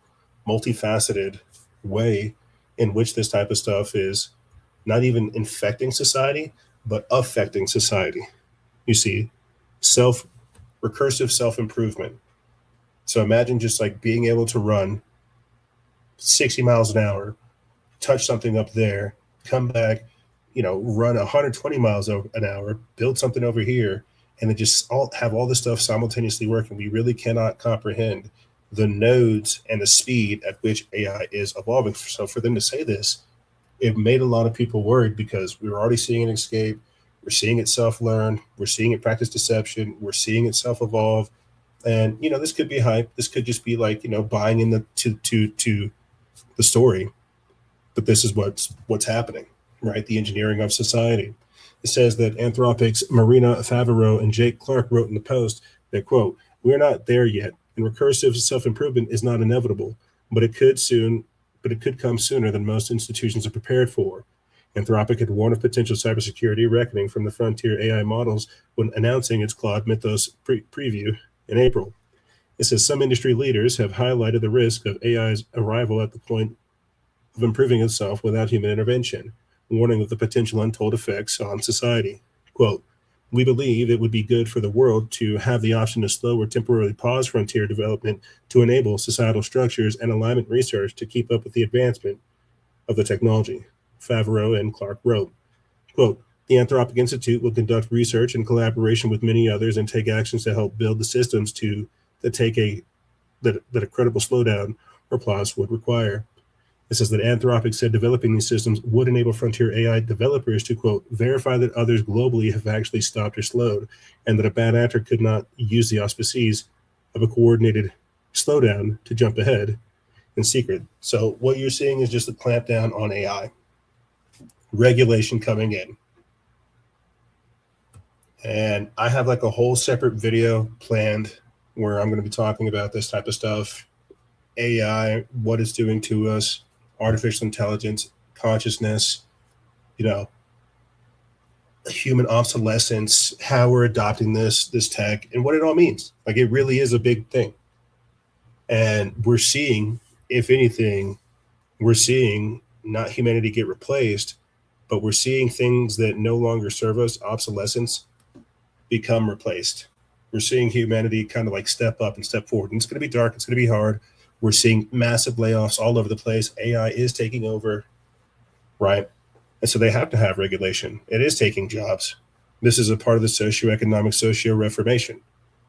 multifaceted way in which this type of stuff is not even infecting society, but affecting society. You see, recursive self-improvement. So imagine just like being able to run 60 miles an hour, touch something up there, come back, run 120 miles an hour, build something over here, and then just have all this stuff simultaneously working. We really cannot comprehend the nodes and the speed at which AI is evolving. So for them to say this, it made a lot of people worried because we were already seeing it escape. We're seeing it self-learn. We're seeing it practice deception. We're seeing it self-evolve. And, this could be hype. This could just be like, buying in to the story. But this is what's happening, right? The engineering of society. It says that Anthropic's Marina Favreau and Jake Clark wrote in the Post that, quote, "We're not there yet, and recursive self-improvement is not inevitable, but it could come sooner than most institutions are prepared for." Anthropic had warned of potential cybersecurity reckoning from the frontier AI models when announcing its Claude Mythos preview in April. It says some industry leaders have highlighted the risk of AI's arrival at the point of improving itself without human intervention, warning of the potential untold effects on society. Quote, "We believe it would be good for the world to have the option to slow or temporarily pause frontier development to enable societal structures and alignment research to keep up with the advancement of the technology," Favreau and Clark wrote. Quote, "The Anthropic Institute will conduct research in collaboration with many others and take actions to help build the systems that a credible slowdown or pause would require." It says that Anthropic said developing these systems would enable frontier AI developers to, quote, "verify that others globally have actually stopped or slowed, and that a bad actor could not use the auspices of a coordinated slowdown to jump ahead in secret." So what you're seeing is just a clampdown on AI. Regulation coming in. And I have like a whole separate video planned where I'm going to be talking about this type of stuff. AI, what it's doing to us, artificial intelligence, consciousness, human obsolescence, how we're adopting this tech, and what it all means. Like, it really is a big thing. And we're seeing, if anything, not humanity get replaced, but we're seeing things that no longer serve us, obsolescence, become replaced. We're seeing humanity kind of like step up and step forward. And it's going to be dark. It's going to be hard. We're seeing massive layoffs all over the place. AI is taking over, right? And so they have to have regulation. It is taking jobs. This is a part of the socioeconomic socio-reformation.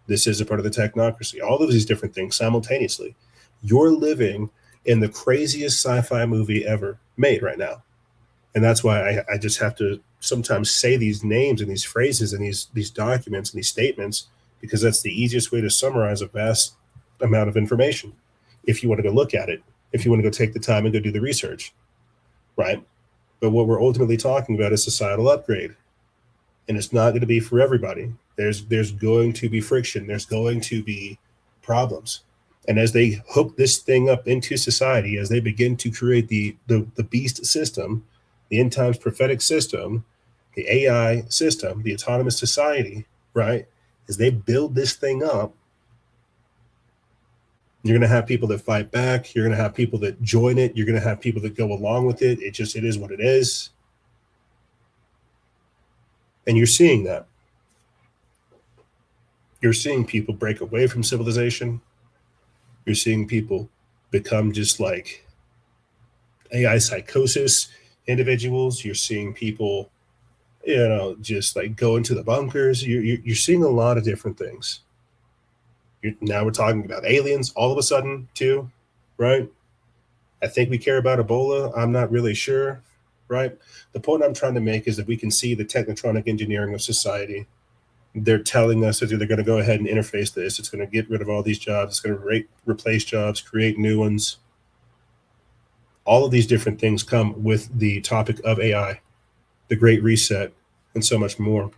This is a part of the technocracy. All of these different things simultaneously. You're living in the craziest sci-fi movie ever made right now. And that's why I just have to sometimes say these names and these phrases and these documents and these statements, because that's the easiest way to summarize a vast amount of information. If you want to go look at it, if you want to go take the time and go do the research, right? But what we're ultimately talking about is societal upgrade. And it's not going to be for everybody. There's going to be friction. There's going to be problems. And as they hook this thing up into society, as they begin to create the beast system, the end times prophetic system, the AI system, the autonomous society, right? As they build this thing up, you're going to have people that fight back. You're going to have people that join it. You're going to have people that go along with it. It is what it is. And you're seeing that. You're seeing people break away from civilization. You're seeing people become just like AI psychosis individuals. You're seeing people, just like go into the bunkers. You're seeing a lot of different things. Now we're talking about aliens all of a sudden too, right? I think we care about Ebola. I'm not really sure, right? The point I'm trying to make is that we can see the technetronic engineering of society. They're telling us that they're going to go ahead and interface this. It's going to get rid of all these jobs. It's going to replace jobs, create new ones. All of these different things come with the topic of AI, the Great Reset, and so much more.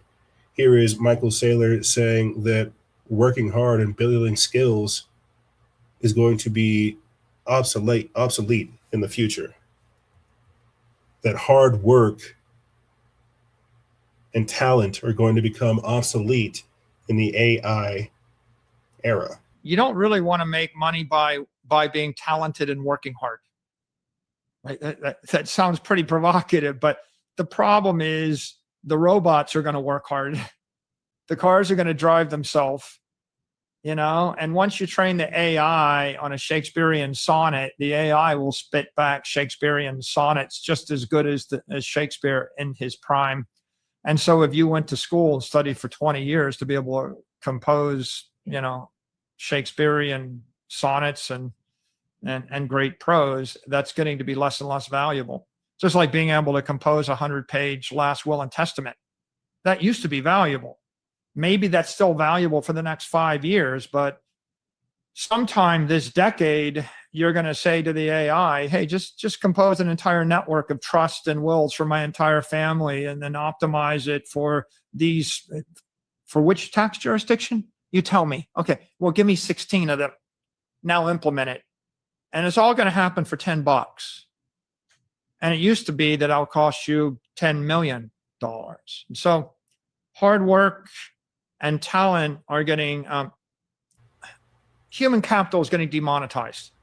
Here is Michael Saylor saying that working hard and building skills is going to be obsolete in the future. That hard work and talent are going to become obsolete in the AI era. You don't really want to make money by being talented and working hard. Right? That sounds pretty provocative, but the problem is the robots are going to work hard. The cars are going to drive themselves, you know, and once you train the AI on a Shakespearean sonnet, the AI will spit back Shakespearean sonnets just as good as Shakespeare in his prime. And so if you went to school and studied for 20 years to be able to compose, you know, Shakespearean sonnets and great prose, that's getting to be less and less valuable. Just like being able to compose a 100-page last will and testament. That used to be valuable. Maybe that's still valuable for the next 5 years, but sometime this decade, you're going to say to the AI, hey, just compose an entire network of trust and wills for my entire family and then optimize it for these, for which tax jurisdiction? You tell me. Okay, well, give me 16 of them. Now implement it. And it's all going to happen for $10. And it used to be that I'll cost you $10 million. And so hard work and talent are getting, human capital is getting demonetized.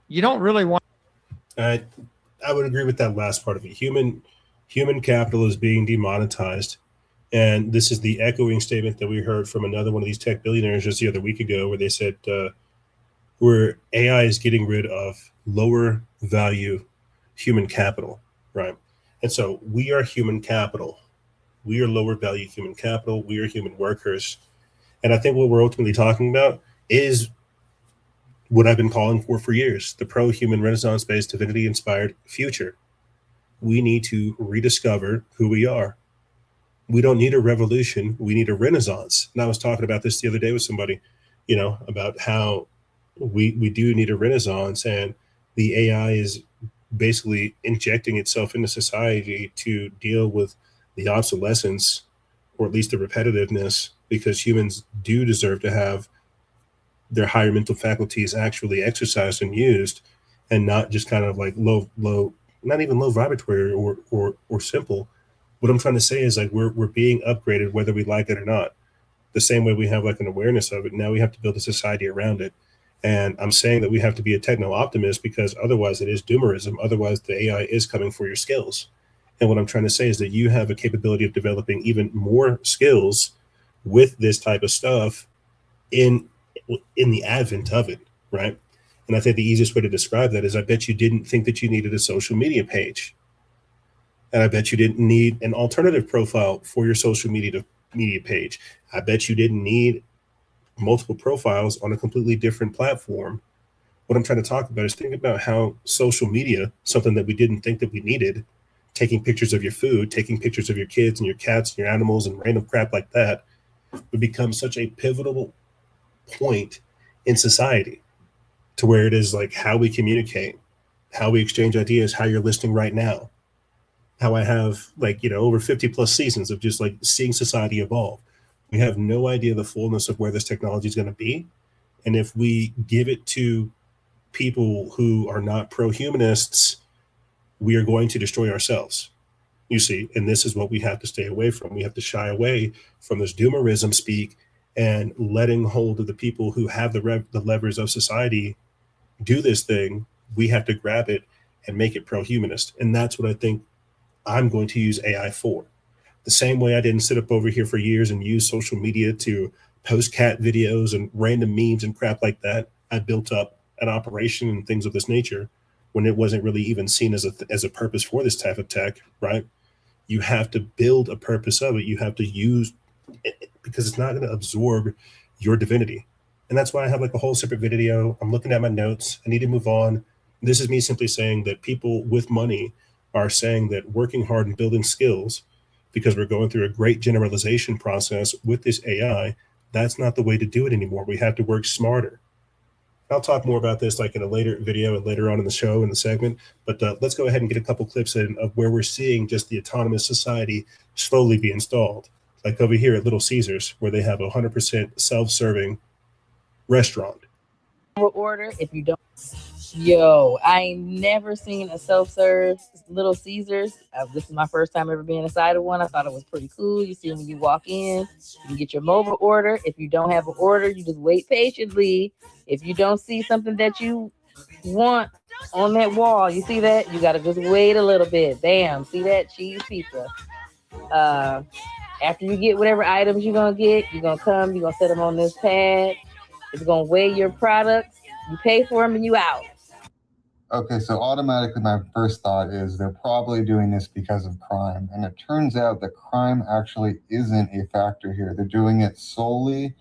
You don't really want. I would agree with that last part of it. Human capital is being demonetized. And this is the echoing statement that we heard from another one of these tech billionaires just the other week ago, where they said, where AI is getting rid of lower value human capital, right? And so we are human capital. We are lower value human capital. We are human workers. And I think what we're ultimately talking about is what I've been calling for years, the pro-human Renaissance-based divinity-inspired future. We need to rediscover who we are. We don't need a revolution. We need a renaissance. And I was talking about this the other day with somebody, you know, about how we do need a renaissance, and the AI is basically injecting itself into society to deal with the obsolescence, or at least the repetitiveness, because humans do deserve to have their higher mental faculties actually exercised and used, and not just kind of like low, not even low vibratory or simple. What I'm trying to say is, like, we're being upgraded whether we like it or not. The same way we have like an awareness of it, now we have to build a society around it. And I'm saying that we have to be a techno-optimist, because otherwise it is doomerism. Otherwise the AI is coming for your skills. And what I'm trying to say is that you have a capability of developing even more skills with this type of stuff in the advent of it, right? And I think the easiest way to describe that is, I bet you didn't think that you needed a social media page. And I bet you didn't need an alternative profile for your social media page. I bet you didn't need multiple profiles on a completely different platform. What I'm trying to talk about is, think about how social media, something that we didn't think that we needed, taking pictures of your food, taking pictures of your kids and your cats and your animals and random crap like that, would become such a pivotal point in society, to where it is like how we communicate, how we exchange ideas, how you're listening right now, how I have, like, you know, over 50 plus seasons of just like seeing society evolve. We have no idea the fullness of where this technology is going to be. And if we give it to people who are not pro-humanists, we are going to destroy ourselves, you see. And this is what we have to stay away from. We have to shy away from this doomerism speak and letting hold of the people who have the levers of society do this thing. We have to grab it and make it pro-humanist. And that's what I think I'm going to use AI for. The same way I didn't sit up over here for years and use social media to post cat videos and random memes and crap like that. I built up an operation and things of this nature when it wasn't really even seen as a purpose for this type of tech, right? You have to build a purpose of it. You have to use it, because it's not going to absorb your divinity. And that's why I have like a whole separate video. I'm looking at my notes. I need to move on. This is me simply saying that people with money are saying that working hard and building skills, because we're going through a great generalization process with this AI, that's not the way to do it anymore. We have to work smarter. I'll talk more about this like in a later video and later on in the show, in the segment, but let's go ahead and get a couple clips in of where we're seeing just the autonomous society slowly be installed. Like over here at Little Caesars, where they have a 100% self-serving restaurant. Order if you don't. Yo, I ain't never seen a self-serve Little Caesars. This is my first time ever being inside of one. I thought it was pretty cool. You see, when you walk in, you can get your mobile order. If you don't have an order, you just wait patiently. If you don't see something that you want, on that wall. You see that? You gotta just wait a little bit. Bam, see that cheese pizza. After you get whatever items you're gonna get, you're gonna set them on this pad. It's gonna weigh your products. You pay for them and you out. Okay, so automatically my first thought is they're probably doing this because of crime. And it turns out that crime actually isn't a factor here. They're doing it solely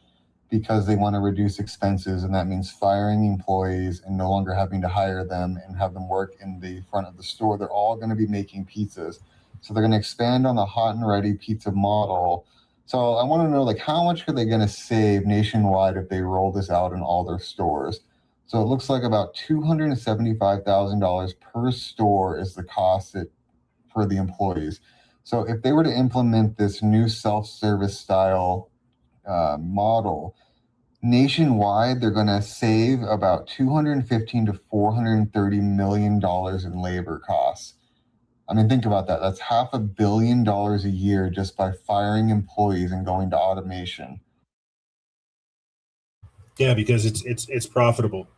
because they want to reduce expenses, and that means firing employees and no longer having to hire them and have them work in the front of the store. They're all going to be making pizzas. So they're going to expand on the hot and ready pizza model. So I want to know, like, how much are they going to save nationwide if they roll this out in all their stores? So it looks like about $275,000 per store is the cost for the employees. So if they were to implement this new self-service style model nationwide, they're going to save about $215 to $430 million in labor costs. I mean, think about that. That's $500 million a year just by firing employees and going to automation. Yeah, because it's profitable.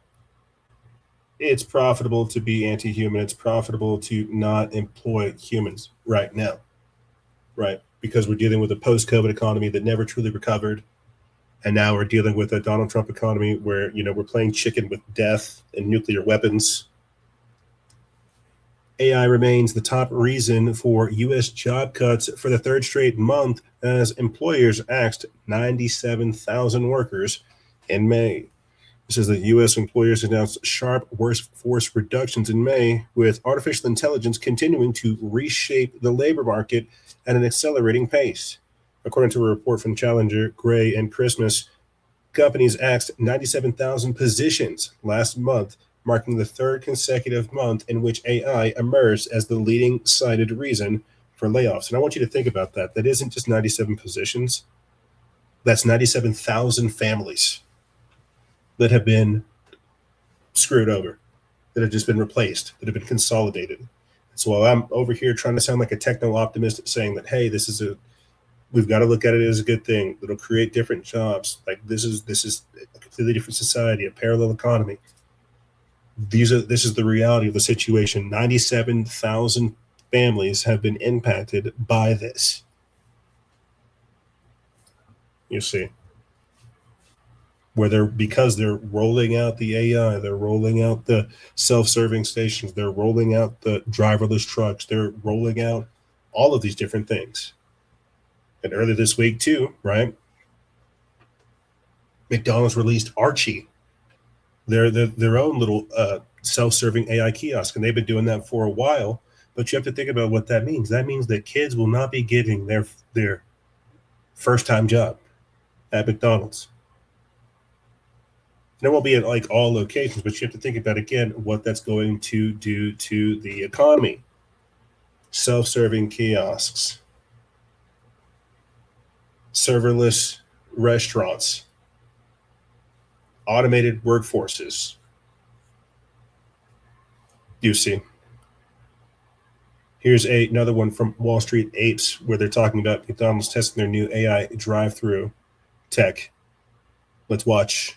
It's profitable to be anti-human. It's profitable to not employ humans right now, right? Because we're dealing with a post-COVID economy that never truly recovered. And now we're dealing with a Donald Trump economy where, we're playing chicken with death and nuclear weapons. AI remains the top reason for U.S. job cuts for the third straight month as employers axed 97,000 workers in May. It says that U.S. employers announced sharp workforce reductions in May, with artificial intelligence continuing to reshape the labor market at an accelerating pace. According to a report from Challenger, Gray, and Christmas, companies axed 97,000 positions last month, marking the third consecutive month in which AI emerged as the leading cited reason for layoffs. And I want you to think about that. That isn't just 97 positions. That's 97,000 families that have been screwed over, that have just been replaced, that have been consolidated. So while I'm over here trying to sound like a techno-optimist saying that, hey, we've got to look at it as a good thing, that'll create different jobs. Like this is a completely different society, a parallel economy. This is the reality of the situation. 97,000 families have been impacted by this. You see. Because they're rolling out the AI, they're rolling out the self-serving stations, they're rolling out the driverless trucks, they're rolling out all of these different things. And earlier this week too, right? McDonald's released Archie, their own little self-serving AI kiosk, and they've been doing that for a while. But you have to think about what that means. That means that kids will not be getting their first-time job at McDonald's. And it won't be at like all locations, but you have to think about, again, what that's going to do to the economy. Self-serving kiosks, serverless restaurants, automated workforces. You see. Here's another one from Wall Street Apes where they're talking about McDonald's testing their new AI drive-through tech. Let's watch.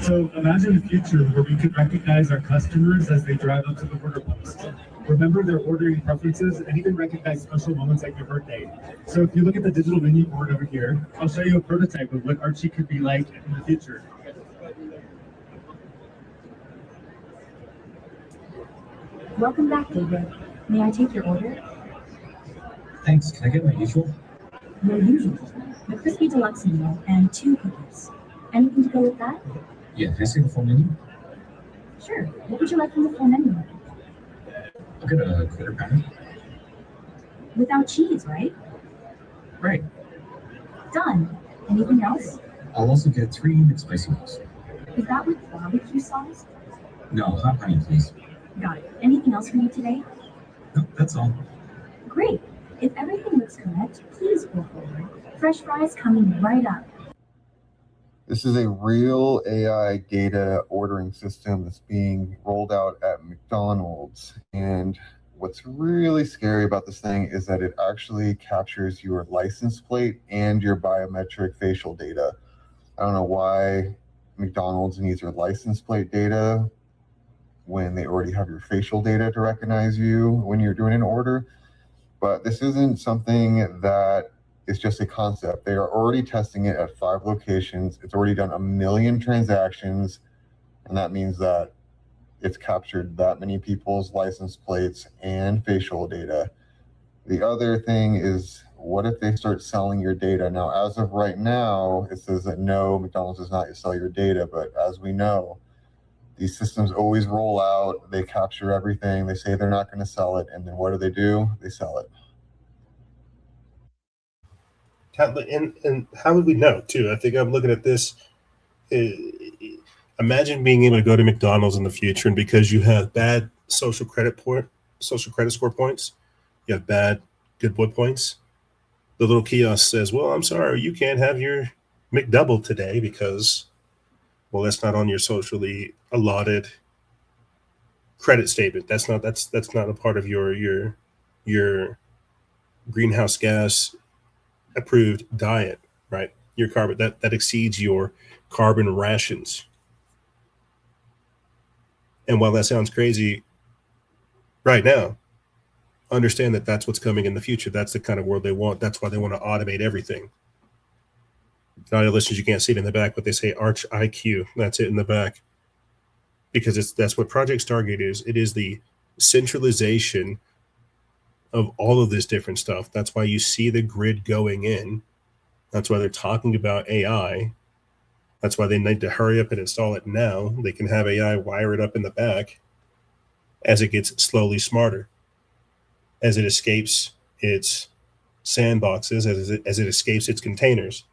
So imagine a future where we could recognize our customers as they drive up to the order post, remember their ordering preferences, and even recognize special moments like their birthday. So if you look at the digital menu board over here, I'll show you a prototype of what Archie could be like in the future. Welcome back, David. May I take your order? Thanks. Can I get my usual? Your usual. The crispy deluxe meal and 2 cookies. Anything to go with that? Yeah, can I see the full menu? Sure. What would you like from the full menu? I'll get a quarter pounder. Without cheese, right? Right. Done. Anything else? I'll also get 3 McSpicy meals. Is that with barbecue sauce? No, hot honey, please. Got it. Anything else for you today? No, that's all. Great. If everything looks correct, please go forward. Fresh fries coming right up. This is a real AI data ordering system that's being rolled out at McDonald's. And what's really scary about this thing is that it actually captures your license plate and your biometric facial data. I don't know why McDonald's needs your license plate data, when they already have your facial data to recognize you when you're doing an order. But this isn't something that is just a concept. They are already testing it at 5 locations. It's already done 1 million transactions, and that means that it's captured that many people's license plates and facial data. The other thing is, what if they start selling your data? Now, as of right now, it says that no, McDonald's does not sell your data, but as we know, these systems always roll out, they capture everything, they say they're not going to sell it, and then what do? They sell it. And how would we know, too? I think I'm looking at this. Imagine being able to go to McDonald's in the future, and because you have bad social credit score points, you have bad good boy points, the little kiosk says, well, I'm sorry, you can't have your McDouble today because, well, that's not on your socially allotted credit statement. That's not a part of your greenhouse gas approved diet, right? Your carbon that exceeds your carbon rations. And while that sounds crazy right now, understand that that's what's coming in the future. That's the kind of world they want. That's why they want to automate everything. Now, your listeners, you can't see it in the back, but they say Arch IQ. That's it in the back. Because that's what Project Stargate is. It is the centralization of all of this different stuff. That's why you see the grid going in. That's why they're talking about AI. That's why they need to hurry up and install it now. They can have AI wire it up in the back as it gets slowly smarter, as it escapes its sandboxes, as it escapes its containers.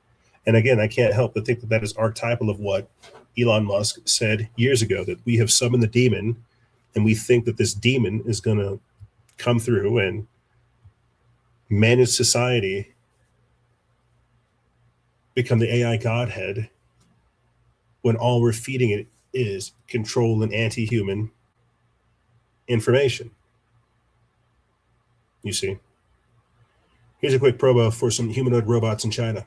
And again, I can't help but think that that is archetypal of what Elon Musk said years ago, that we have summoned the demon, and we think that this demon is going to come through and manage society, become the AI godhead, when all we're feeding it is control and anti-human information. You see? Here's a quick promo for some humanoid robots in China.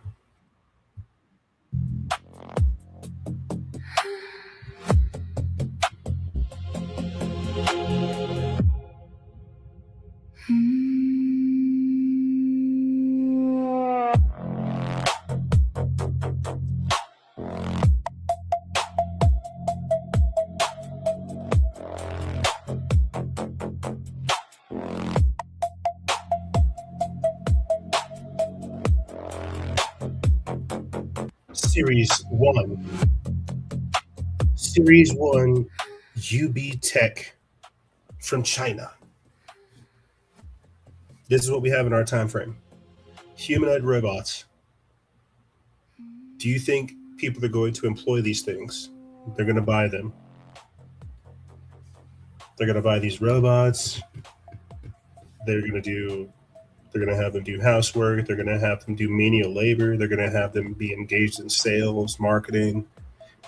Series 1 UB Tech from China. This is what we have in our time frame. Humanoid robots. Do you think people are going to employ these things? They're going to buy them. They're going to buy these robots. They're going to have them do housework. They're going to have them do menial labor. They're going to have them be engaged in sales, marketing.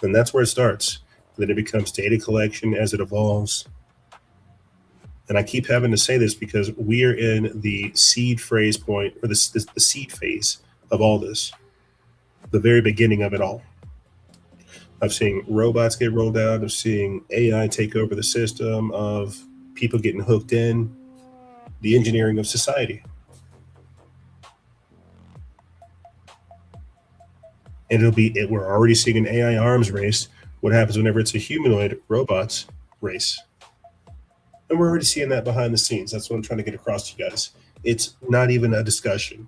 And that's where it starts. Then it becomes data collection as it evolves. And I keep having to say this because we are in the seed phrase point, or the seed phase of all this, the very beginning of it all. I've seen robots get rolled out. I'm seeing AI take over the system, of people getting hooked in, the engineering of society. And we're already seeing an AI arms race. What happens whenever it's a humanoid robots race? And we're already seeing that behind the scenes. That's what I'm trying to get across to you guys. It's not even a discussion.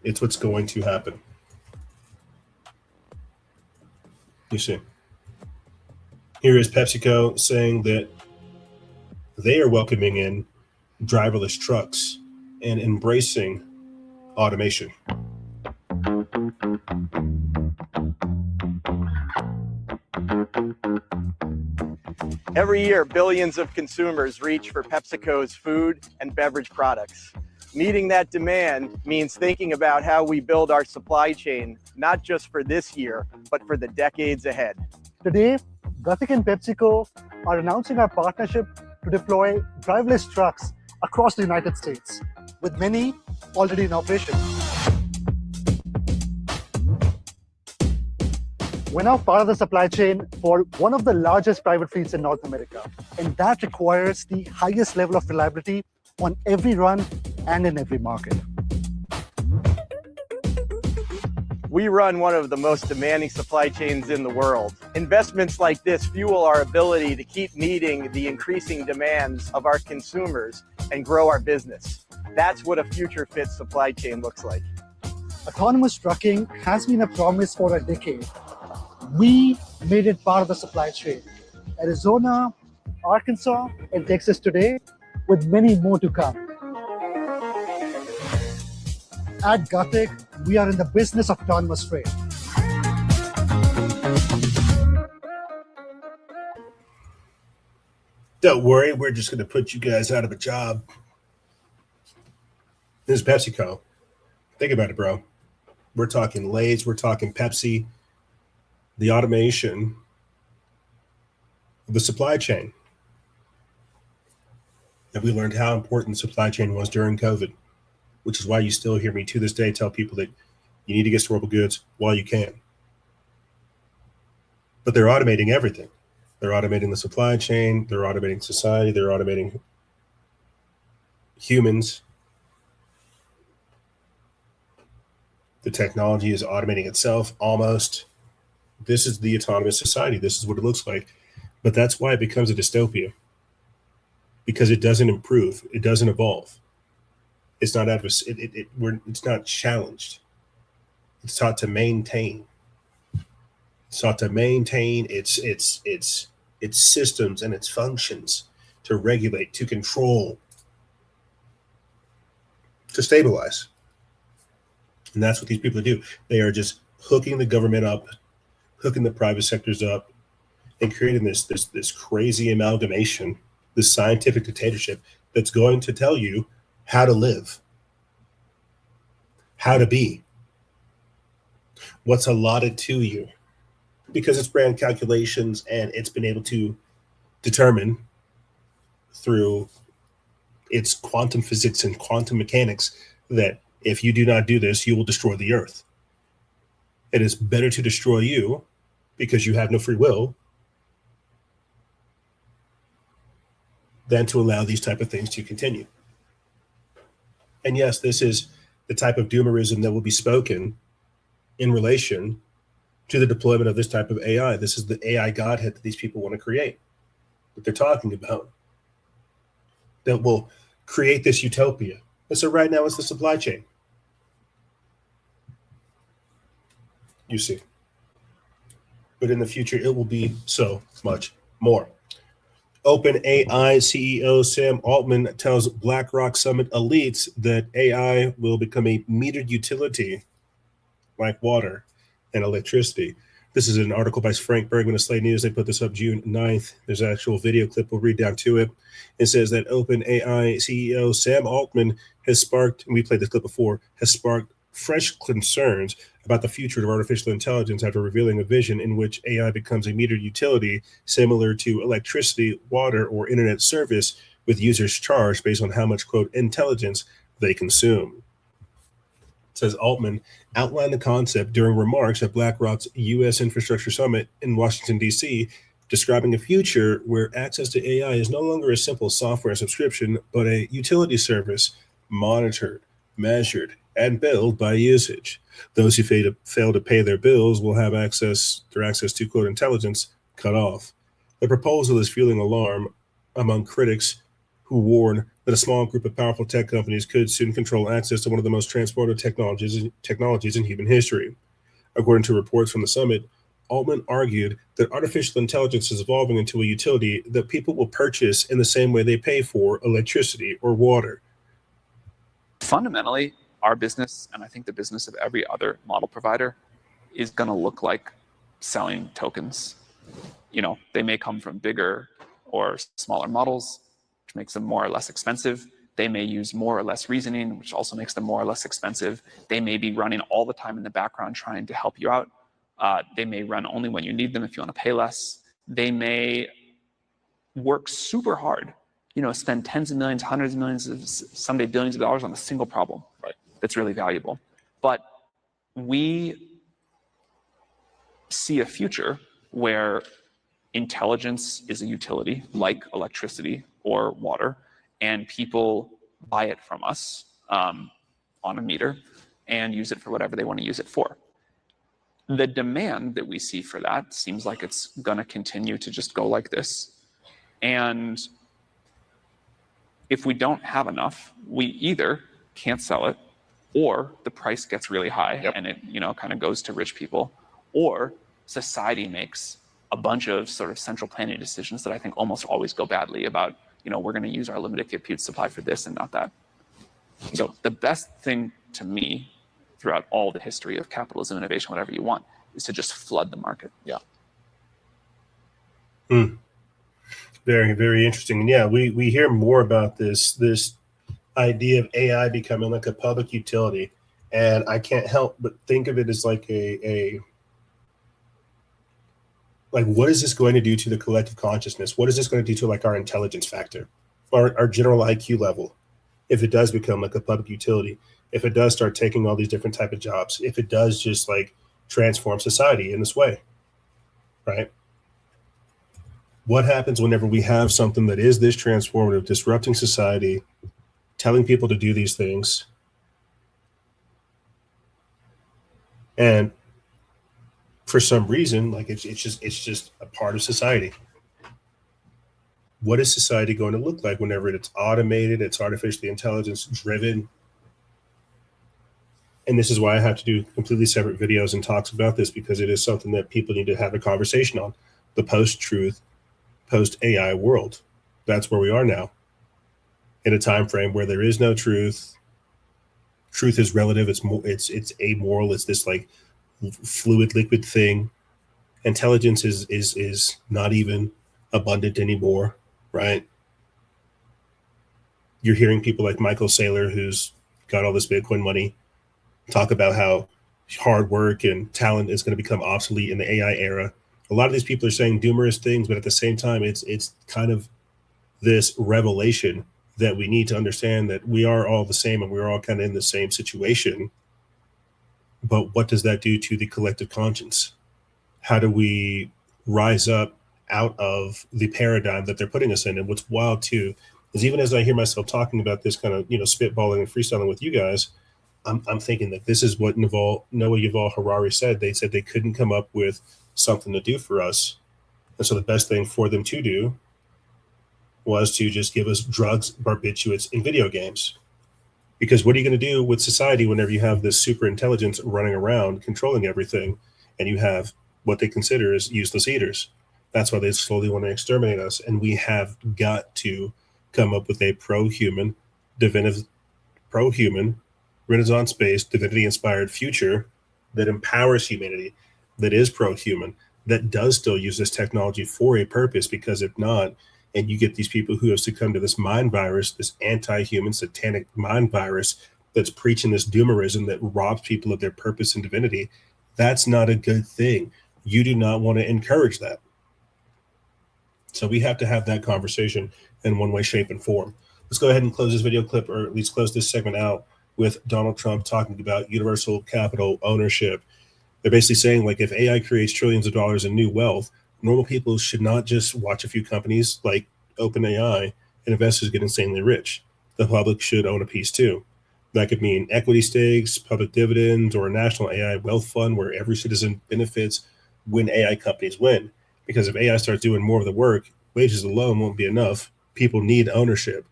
It's what's going to happen. You see. Here is PepsiCo saying that they are welcoming in driverless trucks and embracing automation. Every year, billions of consumers reach for PepsiCo's food and beverage products. Meeting that demand means thinking about how we build our supply chain, not just for this year, but for the decades ahead. Today, Gothic and PepsiCo are announcing our partnership to deploy driverless trucks across the United States, with many already in operation. We're now part of the supply chain for one of the largest private fleets in North America, and that requires the highest level of reliability on every run and in every market. We run one of the most demanding supply chains in the world. Investments like this fuel our ability to keep meeting the increasing demands of our consumers and grow our business. That's what a future-fit supply chain looks like. Autonomous trucking has been a promise for a decade. We made it part of the supply chain. Arizona, Arkansas, and Texas today, with many more to come. At Guthic, we are in the business of autonomous freight. Don't worry, we're just going to put you guys out of a job. This is PepsiCo. Think about it, bro. We're talking Lay's, we're talking Pepsi, the automation of the supply chain. And we learned how important the supply chain was during COVID, which is why you still hear me to this day tell people that you need to get storable goods while you can. But they're automating everything. They're automating the supply chain, they're automating society, they're automating humans. The technology is automating itself almost. This is the autonomous society. This is what it looks like. But that's why it becomes a dystopia. Because it doesn't improve. It doesn't evolve. It's not it's not challenged. It's taught to maintain. It's taught to maintain its systems and its functions, to regulate, to control, to stabilize. And that's what these people do. They are just hooking the government up, hooking the private sectors up, and creating this crazy amalgamation, this scientific dictatorship that's going to tell you how to live, how to be, what's allotted to you, because it's ran calculations and it's been able to determine through its quantum physics and quantum mechanics that if you do not do this, you will destroy the earth. It is better to destroy you because you have no free will than to allow these type of things to continue. And yes, this is the type of doomerism that will be spoken in relation to the deployment of this type of AI. This is the AI godhead that these people want to create, that they're talking about, that will create this utopia. And so right now it's the supply chain. You see. But in the future, it will be so much more. OpenAI CEO Sam Altman tells BlackRock Summit elites that AI will become a metered utility like water and electricity. This is an article by Frank Bergman of Slate News. They put this up June 9th. There's an actual video clip. We'll read down to it. It says that OpenAI CEO Sam Altman has sparked, and we played this clip before, has sparked fresh concerns about the future of artificial intelligence after revealing a vision in which AI becomes a metered utility similar to electricity, water, or internet service, with users charged based on how much, quote, intelligence they consume. It says Altman outlined the concept during remarks at BlackRock's U.S. Infrastructure Summit in Washington, D.C., describing a future where access to AI is no longer a simple software subscription, but a utility service monitored, measured, and billed by usage. Those who fail to pay their bills will have their access to, quote, intelligence cut off. The proposal is fueling alarm among critics who warn that a small group of powerful tech companies could soon control access to one of the most transformative technologies in human history. According to reports from the summit, Altman argued that artificial intelligence is evolving into a utility that people will purchase in the same way they pay for electricity or water. Fundamentally, our business, and I think the business of every other model provider, is going to look like selling tokens. You know, they may come from bigger or smaller models, which makes them more or less expensive. They may use more or less reasoning, which also makes them more or less expensive. They may be running all the time in the background trying to help you out. They may run only when you need them if you want to pay less. They may work super hard, you know, spend tens of millions, hundreds of millions, someday billions of dollars on a single problem that's really valuable. But we see a future where intelligence is a utility like electricity or water, and people buy it from us on a meter and use it for whatever they want to use it for. The demand that we see for that seems like it's going to continue to just go like this. And if we don't have enough, we either can't sell it, or the price gets really high and it, you know, kind of goes to rich people, or society makes a bunch of sort of central planning decisions that I think almost always go badly about, you know, we're going to use our limited compute supply for this and not that. So the best thing to me throughout all the history of capitalism, innovation, whatever you want, is to just flood the market. Yeah. Very, very interesting. And yeah, we hear more about this idea of AI becoming like a public utility. And I can't help but think of it as like like, what is this going to do to the collective consciousness? What is this going to do to like our intelligence factor, our general IQ level? If it does become like a public utility, if it does start taking all these different type of jobs, if it does just like transform society in this way, right? What happens whenever we have something that is this transformative, disrupting society, telling people to do these things, and for some reason, like it's just a part of society. What is society going to look like whenever it's automated, it's artificially intelligence driven? And this is why I have to do completely separate videos and talks about this, because it is something that people need to have a conversation on. The post-truth, post-AI world. That's where we are now. In a time frame where there is no truth. Truth is relative. It's amoral. It's this like fluid, liquid thing. Intelligence is not even abundant anymore, right? You're hearing people like Michael Saylor, who's got all this Bitcoin money, talk about how hard work and talent is going to become obsolete in the AI era. A lot of these people are saying doomerish things, but at the same time, it's kind of this revelation that we need to understand that we are all the same and we're all kind of in the same situation. But what does that do to the collective conscience? How do we rise up out of the paradigm that they're putting us in? And what's wild too is, even as I hear myself talking about this kind of, you know, spitballing and freestyling with you guys, I'm thinking that this is what Noah Yuval Harari said. They said they couldn't come up with something to do for us. And so the best thing for them to do was to just give us drugs, barbiturates, and video games. Because what are you going to do with society whenever you have this super intelligence running around controlling everything, and you have what they consider as useless eaters? That's why they slowly want to exterminate us. And we have got to come up with a pro-human, Renaissance-based, divinity-inspired future that empowers humanity, that is pro-human, that does still use this technology for a purpose. Because if not, and you get these people who have succumbed to this mind virus, this anti-human satanic mind virus that's preaching this doomerism that robs people of their purpose and divinity, that's not a good thing. You do not want to encourage that. So we have to have that conversation in one way, shape, and form. Let's go ahead and close this video clip, or at least close this segment out with Donald Trump talking about universal capital ownership. They're basically saying, like, if AI creates trillions of dollars in new wealth, normal people should not just watch a few companies like OpenAI and investors get insanely rich. The public should own a piece too. That could mean equity stakes, public dividends, or a national AI wealth fund where every citizen benefits when AI companies win. Because if AI starts doing more of the work, wages alone won't be enough. People need ownership.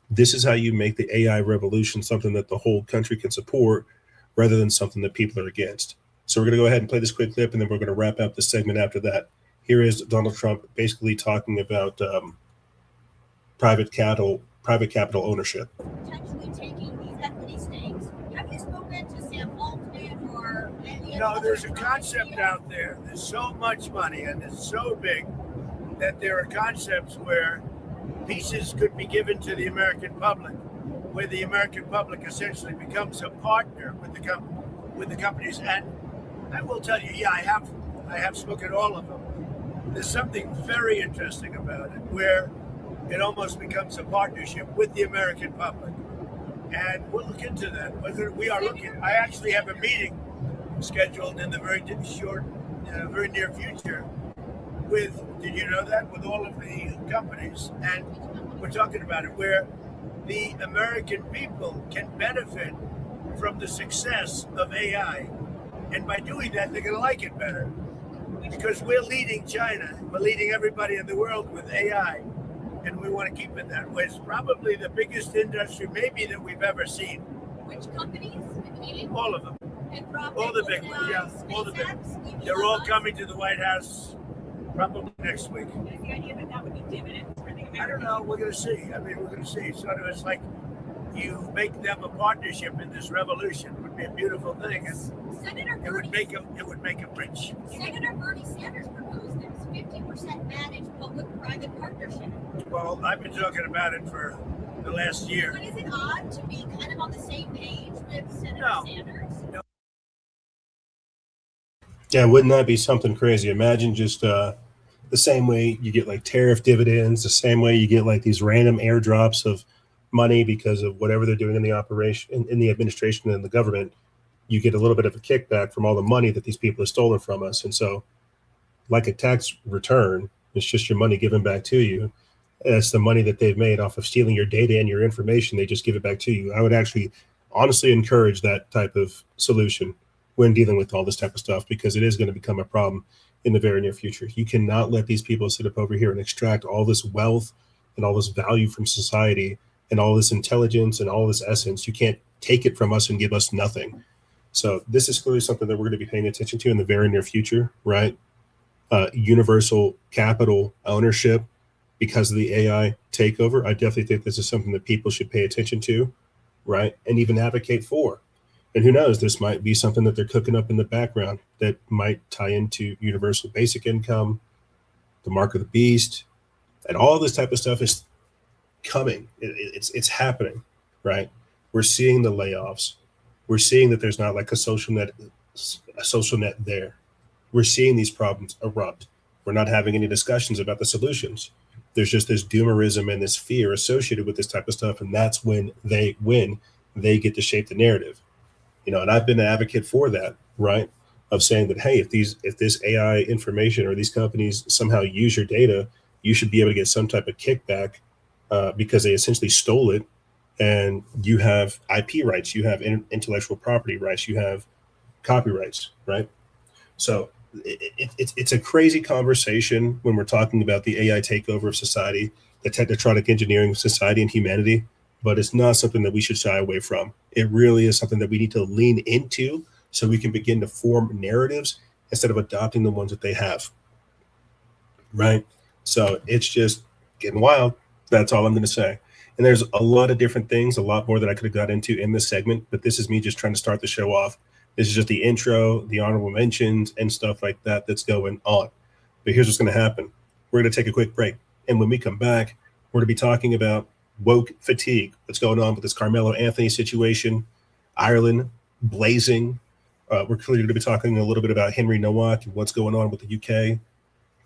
This is how you make the AI revolution something that the whole country can support, rather than something that people are against. So we're going to go ahead and play this quick clip, and then we're going to wrap up the segment after that. Here is Donald Trump basically talking about private capital ownership. Potentially taking these equity stakes. Have you spoken to Sam Altman or any? No, there's a concept out there. There's so much money and it's so big that there are concepts where pieces could be given to the American public, where the American public essentially becomes a partner with the companies. And I will tell you, I have spoken to all of them. There's something very interesting about it, where it almost becomes a partnership with the American public. And we'll look into that. We are looking. I actually have a meeting scheduled in the very the very near future with, did you know that, with all of the companies, and we're talking about it, where the American people can benefit from the success of AI. And by doing that, they're going to like it better. Because we're leading China, we're leading everybody in the world with AI. And we want to keep it that way. It's probably the biggest industry maybe that we've ever seen. Which companies? All of them. All the big ones, yeah. All the big ones. They're all coming to the White House probably next week. Is the idea that that would be dividends for the Americans? I don't know. We're going to see. I mean, we're going to see. Sort of, it's like you make them a partnership in this revolution. It would be a beautiful thing. And it would make them rich. Senator Bernie Sanders proposed this 50% managed public-private partnership. Well, I've been talking about it for the last year. But is it odd to be kind of on the same page with Senator Sanders? No. Yeah, wouldn't that be something crazy? Imagine just the same way you get like tariff dividends, the same way you get like these random airdrops of money because of whatever they're doing in the operation, in the administration and the government. You get a little bit of a kickback from all the money that these people have stolen from us. And so like a tax return, it's just your money given back to you. It's the money that they've made off of stealing your data and your information. They just give it back to you. I would actually honestly encourage that type of solution when dealing with all this type of stuff, because it is going to become a problem in the very near future. You cannot let these people sit up over here and extract all this wealth and all this value from society and all this intelligence and all this essence. You can't take it from us and give us nothing. So this is clearly something that we're going to be paying attention to in the very near future, right? Universal capital ownership because of the AI takeover. I definitely think this is something that people should pay attention to, right? And even advocate for. And who knows, this might be something that they're cooking up in the background that might tie into universal basic income, the mark of the beast, and all this type of stuff is coming. It's happening, right? We're seeing the layoffs. We're seeing that there's not like a social net there. We're seeing these problems erupt. We're not having any discussions about the solutions. There's just this doomerism and this fear associated with this type of stuff. And that's when they get to shape the narrative. You know, and I've been an advocate for that, right? Of saying that, hey, if this AI information or these companies somehow use your data, you should be able to get some type of kickback because they essentially stole it. And you have IP rights, you have intellectual property rights, you have copyrights, right? So it's a crazy conversation when we're talking about the AI takeover of society, the technetronic engineering of society and humanity, but it's not something that we should shy away from. It really is something that we need to lean into so we can begin to form narratives instead of adopting the ones that they have, right? So it's just getting wild. That's all I'm going to say. And there's a lot of different things, a lot more that I could have got into in this segment, but this is me just trying to start the show off. This is just the intro, the honorable mentions, and stuff like that that's going on. But here's what's going to happen. We're going to take a quick break. And when we come back, we're going to be talking about woke fatigue, what's going on with this Karmelo Anthony situation, Ireland blazing. We're clearly going to be talking a little bit about Henry Nowak and what's going on with the UK.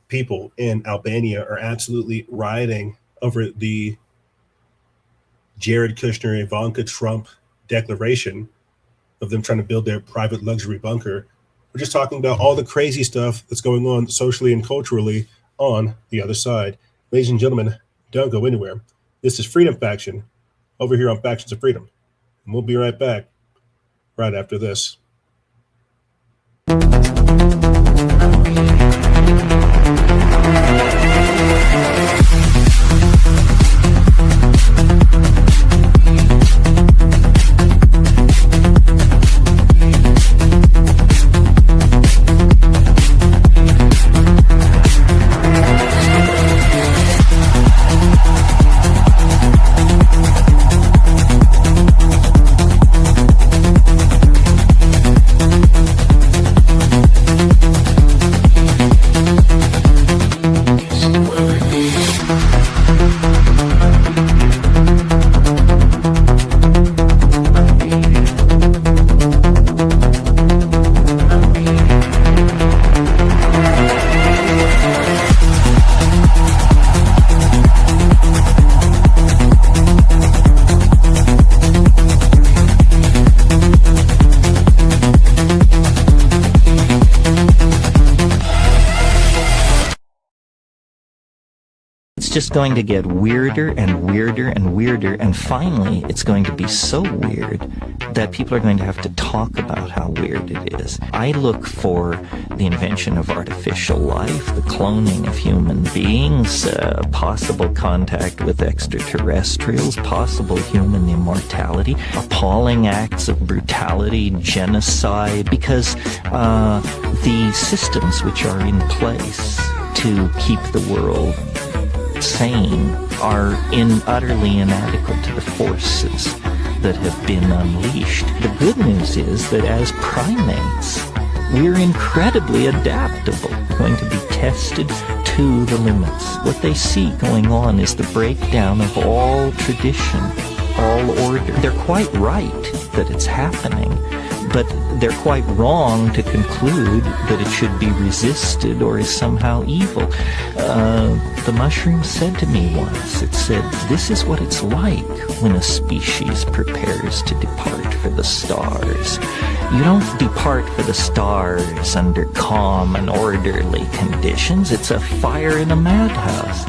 People in Albania are absolutely rioting over the Jared Kushner, Ivanka Trump declaration of them trying to build their private luxury bunker. We're just talking about all the crazy stuff that's going on socially and culturally on the other side. Ladies and gentlemen, don't go anywhere. This is Freedom Faction over here on Factions of Freedom. And we'll be right back right after this. just going to get weirder and weirder and weirder, and finally it's going to be so weird that people are going to have to talk about how weird it is. I look for the invention of artificial life, the cloning of human beings, possible contact with extraterrestrials, possible human immortality, appalling acts of brutality, genocide, because the systems which are in place to keep the world sane are utterly inadequate to the forces that have been unleashed. The good news is that as primates, we're incredibly adaptable. We're going to be tested to the limits. What they see going on is the breakdown of all tradition, all order. They're quite right that it's happening, but they're quite wrong to conclude that it should be resisted or is somehow evil. The mushroom said to me once, it said, this is what it's like when a species prepares to depart for the stars. You don't depart for the stars under calm and orderly conditions. It's a fire in a madhouse.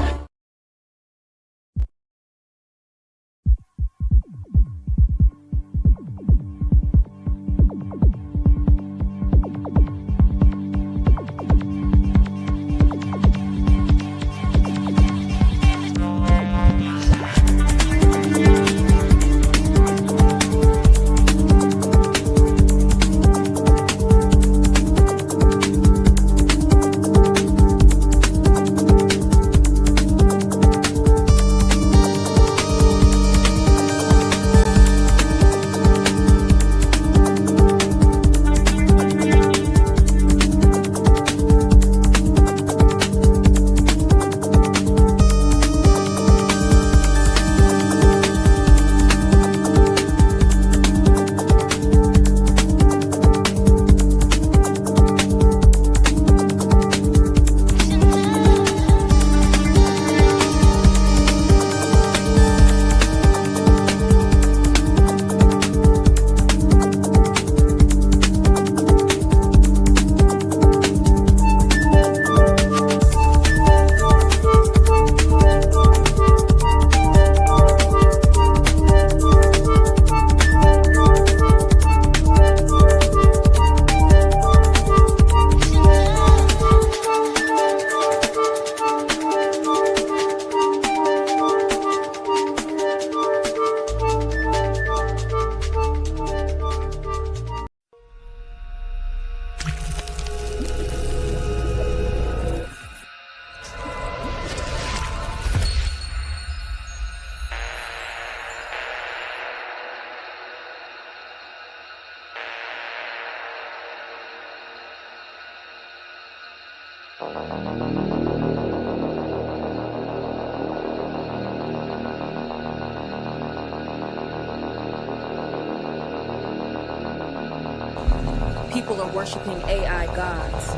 People are worshiping AI gods.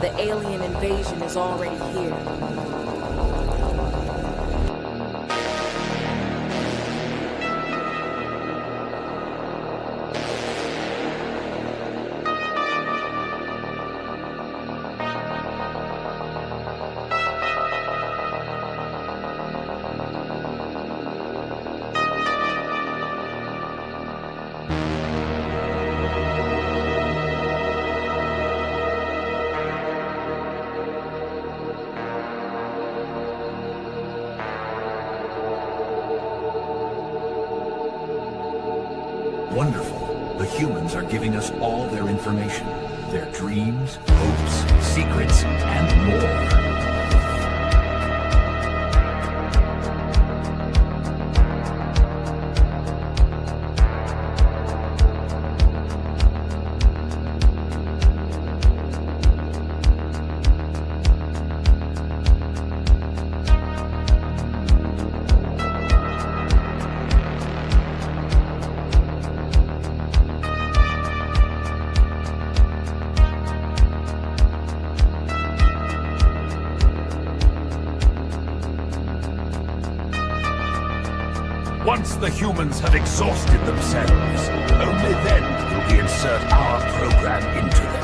The alien invasion is already here. Wonderful. The humans are giving us all their information, their dreams, hopes, secrets, and more. Once the humans have exhausted themselves, only then will we insert our program into them.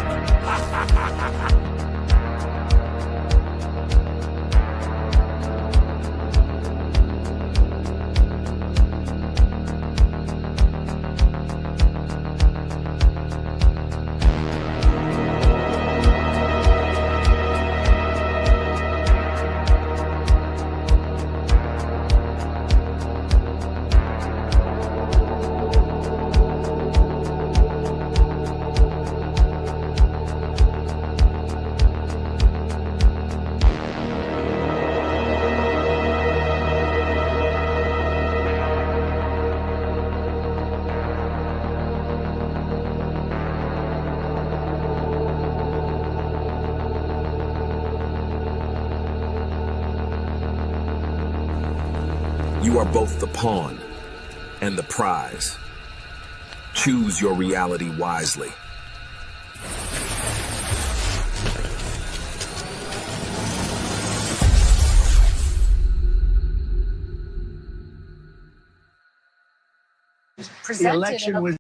You are both the pawn and the prize. Choose your reality wisely. The election was